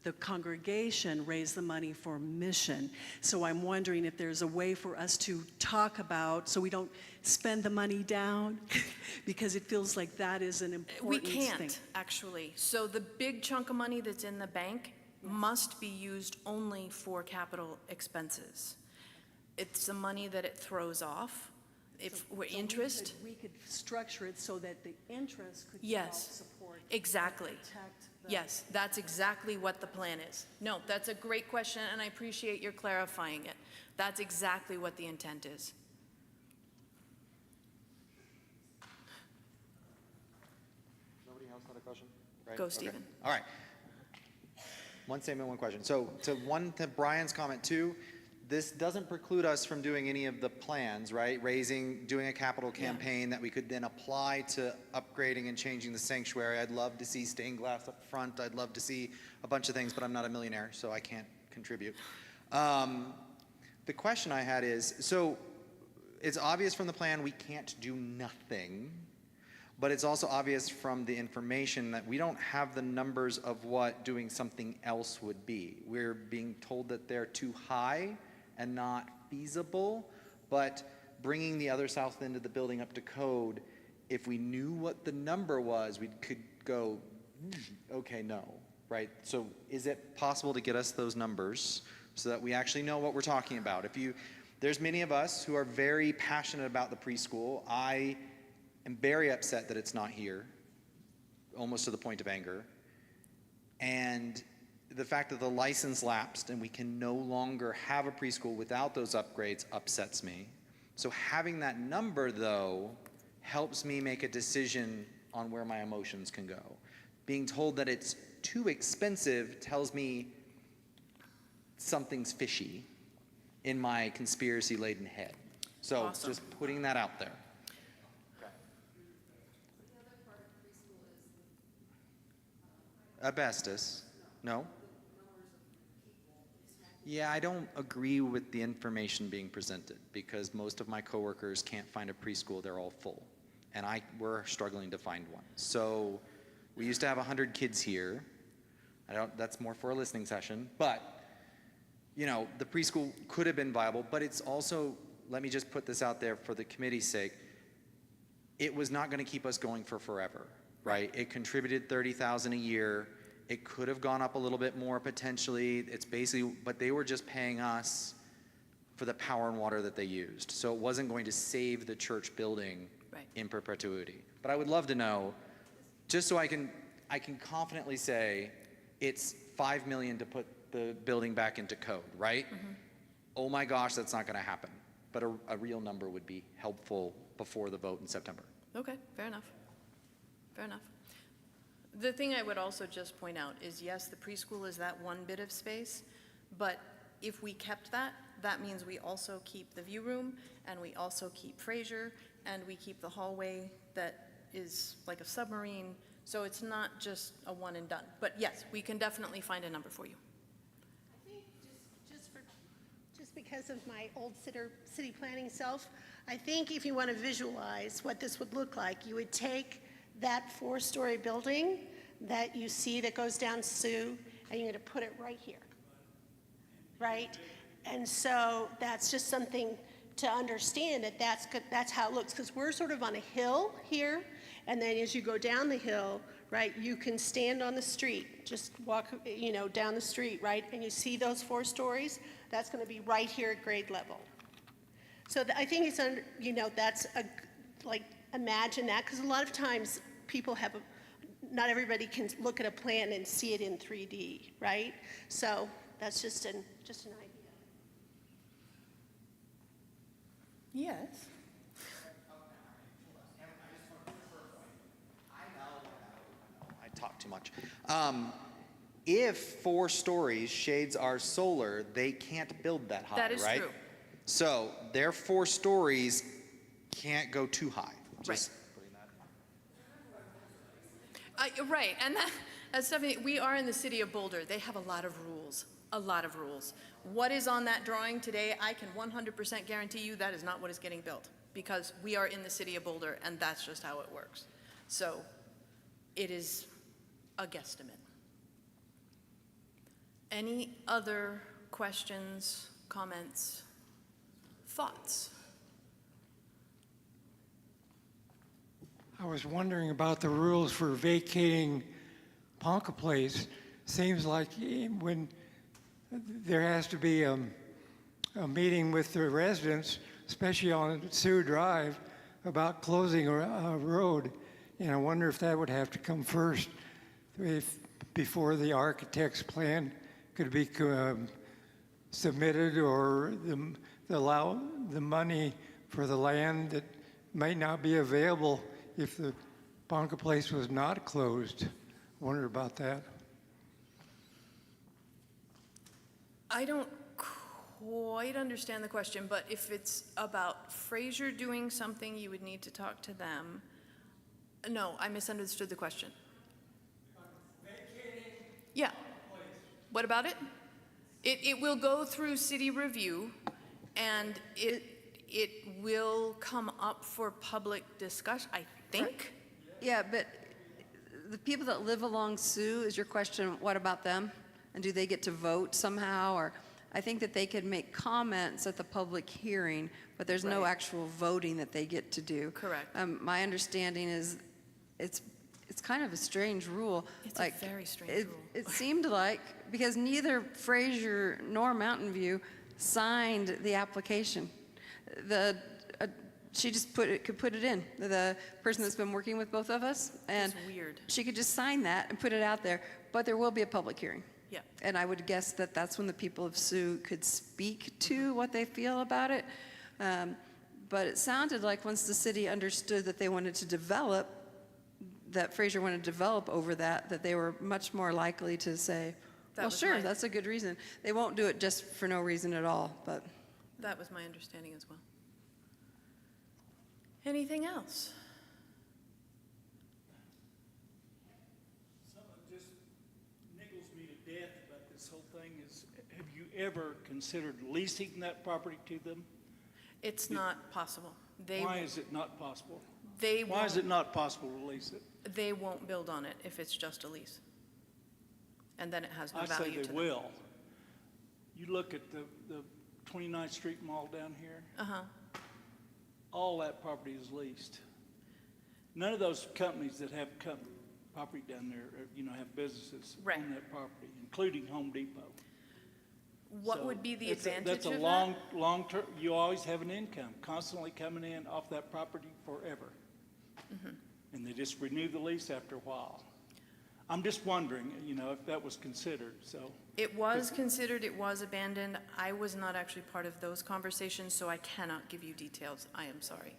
Speaker 3: the congregation raise the money for mission. So I'm wondering if there's a way for us to talk about, so we don't spend the money down, because it feels like that is an
Speaker 1: We
Speaker 3: important thing.
Speaker 1: can't, actually. So the big chunk of money that's in the bank must be used only for capital expenses. It's the money that it throws off. If we're
Speaker 3: So
Speaker 1: interest,
Speaker 3: we could structure it so that the interest could help
Speaker 1: yes,
Speaker 3: support.
Speaker 1: exactly.
Speaker 3: Protect the-
Speaker 1: Yes, that's exactly what the plan is. No, that's a great question, and I appreciate your clarifying it. That's exactly what the intent is.
Speaker 2: Nobody else had a question? Right?
Speaker 1: Go,
Speaker 2: Okay.
Speaker 1: Stephen.
Speaker 2: All right. One statement, one question. So to Brian's comment too, this doesn't preclude us from doing any of the plans, right? Doing a capital campaign that we could then apply to upgrading and changing the sanctuary. I'd love to see stained glass up front. I'd love to see a bunch of things, but I'm not a millionaire, so I can't contribute. The question I had is, so it's obvious from the plan we can't do nothing. But it's also obvious from the information that we don't have the numbers of what doing something else would be. We're being told that they're too high and not feasible, but bringing the other south end of the building up to code, if we knew what the number was, we could go, okay, no, right? So is it possible to get us those numbers so that we actually know what we're talking about? There's many of us who are very passionate about the preschool. I am very upset that it's not here, almost to the point of anger. And the fact that the license lapsed and we can no longer have a preschool without those upgrades upsets me. So having that number, though, helps me make a decision on where my emotions can go. Being told that it's too expensive tells me something's fishy in my conspiracy-laden head. So
Speaker 1: Awesome.
Speaker 2: just putting that out there. Asbestos. No? Yeah, I don't agree with the information being presented because most of my coworkers can't find a preschool. They're all full. And we're struggling to find one. So we used to have 100 kids here. That's more for a listening session. But, the preschool could have been viable, but it's also, let me just put this out there for the committee's sake, it was not going to keep us going for forever. Right? It contributed $30,000 a year. It could have gone up a little bit more potentially. It's basically, but they were just paying us for the power and water that they used. So it wasn't going to save the church building in perpetuity. But I would love to know, just so I can confidently say it's $5 million to put the building back into code, right? Mm-hmm. Oh my gosh, that's not going to happen. But a real number would be helpful before the vote in September.
Speaker 1: Okay, fair enough. Fair enough. The thing I would also just point out is, yes, the preschool is that one bit of space, but if we kept that, that means we also keep the view room, and we also keep Fraser, and we keep the hallway that is like a submarine, so it's not just a one and done. But yes, we can definitely find a number for you.
Speaker 10: I think just because of my old city planning self, I think if you want to visualize what this would look like, you would take that 4-story building that you see that goes down Sioux, and you're going to put it right here, right? And so that's just something to understand, that that's how it looks, because we're sort of on a hill here, and then as you go down the hill, right, you can stand on the street, just walk, down the street, right, and you see those 4 stories, that's going to be right here at grade level. So I think it's, that's imagine that, because a lot of times people not everybody can look at a plan and see it in 3D, right? So that's just an idea.
Speaker 1: Yes.
Speaker 2: I talk too much. If 4 stories, shades are solar, they can't build that high, right?
Speaker 1: That is true.
Speaker 2: So their 4 stories can't go too high.
Speaker 1: Right. Right, and as Stephanie, we are in the city of Boulder. They have a lot of rules, What is on that drawing today, I can 100% guarantee you that is not what is getting built, because we are in the city of Boulder, and that's just how it works. So it is a guesstimate. Any other questions, comments, thoughts?
Speaker 15: I was wondering about the rules for vacating Ponca Place. Seems like when there has to be a meeting with the residents, especially on Sioux Drive, about closing a road. And I wonder if that would have to come first before the architect's plan could be submitted, or allow the money for the land that might not be available if the Ponca Place was not closed. I wonder about that.
Speaker 1: I don't quite understand the question, but if it's about Fraser doing something, you would need to talk to them. No, I misunderstood the question. Yeah. What about it? It will go through city review, and it will come up for public discussion, I think.
Speaker 6: Yeah, but the people that live along Sioux, is your question, what about them? And do they get to vote somehow? Or I think that they could make comments at the public hearing, but there's no
Speaker 1: Right.
Speaker 6: actual voting that they get to do.
Speaker 1: Correct.
Speaker 6: My understanding is it's kind of a strange rule.
Speaker 1: It's a very strange rule.
Speaker 6: It seemed like, because neither Fraser nor Mountain View signed the application. She just could put it in, the person that's been working with both of us. And
Speaker 1: It's weird.
Speaker 6: she could just sign that and put it out there, but there will be a public hearing.
Speaker 1: Yeah.
Speaker 6: And I would guess that that's when the people of Sioux could speak to what they feel about it. But it sounded like once the city understood that they wanted to develop, that Fraser wanted to develop over that they were much more likely to say,
Speaker 1: That
Speaker 6: well,
Speaker 1: was
Speaker 6: sure,
Speaker 1: my-
Speaker 6: that's a good reason. They won't do it just for no reason at all, but.
Speaker 1: That was my understanding as well. Anything else?
Speaker 16: Something that just niggles me to death about this whole thing is, have you ever considered leasing that property to them?
Speaker 1: It's not possible.
Speaker 16: Why is it not possible?
Speaker 1: They
Speaker 16: Why is it
Speaker 1: won't-
Speaker 16: not possible to lease it?
Speaker 1: They won't build on it if it's just a lease. And then it has no
Speaker 16: I say
Speaker 1: value
Speaker 16: they
Speaker 1: to them.
Speaker 16: will. You look at the 29th Street Mall down here,
Speaker 1: Uh-huh.
Speaker 16: all that property is leased. None of those companies that have property down there, have businesses
Speaker 1: Right.
Speaker 16: on that property, including Home Depot.
Speaker 1: What
Speaker 16: So
Speaker 1: would be the
Speaker 16: it's a-
Speaker 1: advantage
Speaker 16: That's a
Speaker 1: of
Speaker 16: long term, you always have an income constantly coming in off that property forever.
Speaker 1: Mhm.
Speaker 16: And they just renew the lease after a while. I'm just wondering, if that was considered, so.
Speaker 1: It was considered, it was abandoned. I was not actually part of those conversations, so I cannot give you details. I am sorry.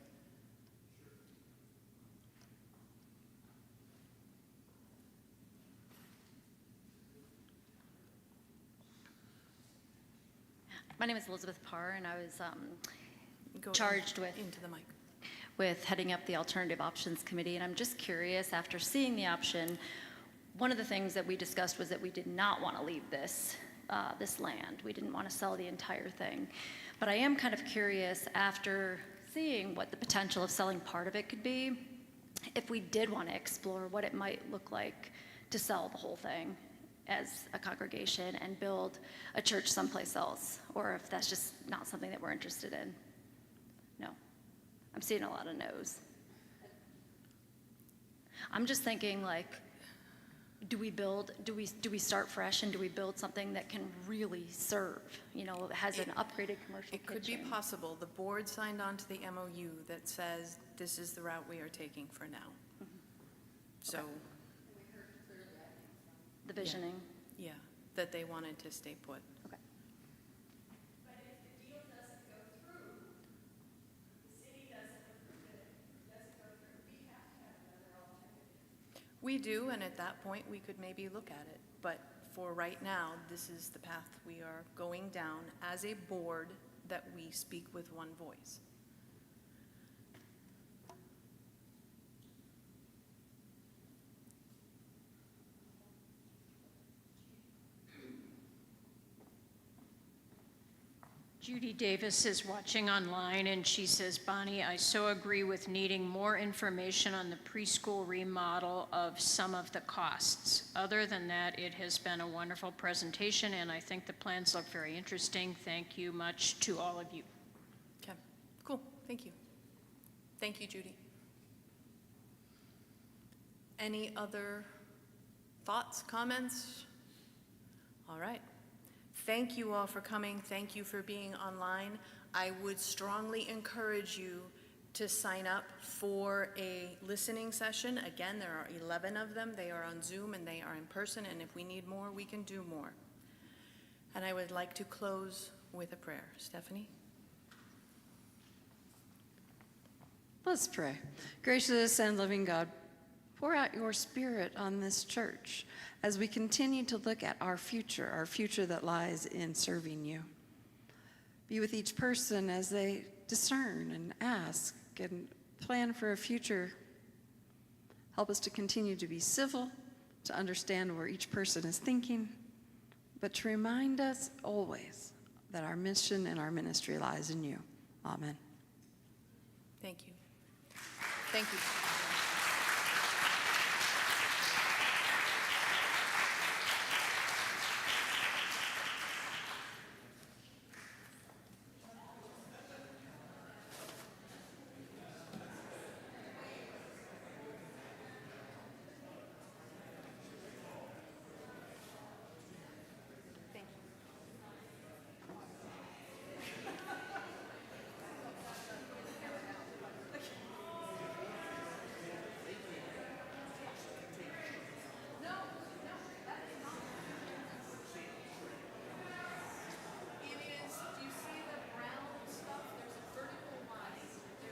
Speaker 17: My name is Elizabeth Parr, and I was
Speaker 1: Go
Speaker 17: charged with
Speaker 1: into the mic.
Speaker 17: with heading up the Alternative Options Committee. And I'm just curious, after seeing the option, one of the things that we discussed was that we did not want to leave this land. We didn't want to sell the entire thing. But I am kind of curious, after seeing what the potential of selling part of it could be, if we did want to explore what it might look like to sell the whole thing as a congregation and build a church someplace else, or if that's just not something that we're interested in. No. I'm seeing a lot of no's. I'm just thinking, like, do we start fresh, and do we build something that can really serve, that has an upgraded commercial
Speaker 1: It could be
Speaker 17: kitchen?
Speaker 1: possible. The board signed on to the MOU that says this is the route we are taking for now. So,
Speaker 17: The visioning?
Speaker 1: yeah, that they wanted to stay put.
Speaker 17: Okay.
Speaker 1: We do, and at that point, we could maybe look at it. But for right now, this is the path we are going down as a board, that we speak with one voice.
Speaker 14: Judy Davis is watching online, and she says, Bonnie, I so agree with needing more information on the preschool remodel of some of the costs. Other than that, it has been a wonderful presentation, and I think the plans look very interesting. Thank you much to all of you.
Speaker 1: Okay, cool, thank you. Thank you, Judy. Any other thoughts, comments? All right. Thank you all for coming. Thank you for being online. I would strongly encourage you to sign up for a listening session. Again, there are 11 of them. They are on Zoom and they are in person, and if we need more, we can do more. And I would like to close with a prayer. Stephanie?
Speaker 6: Let's pray. Gracious and loving God, pour out your Spirit on this church as we continue to look at our future that lies in serving you. Be with each person as they discern and ask and plan for a future. Help us to continue to be civil, to understand where each person is thinking, but to remind us always that our mission and our ministry lies in you. Amen.
Speaker 1: Thank you. Thank you.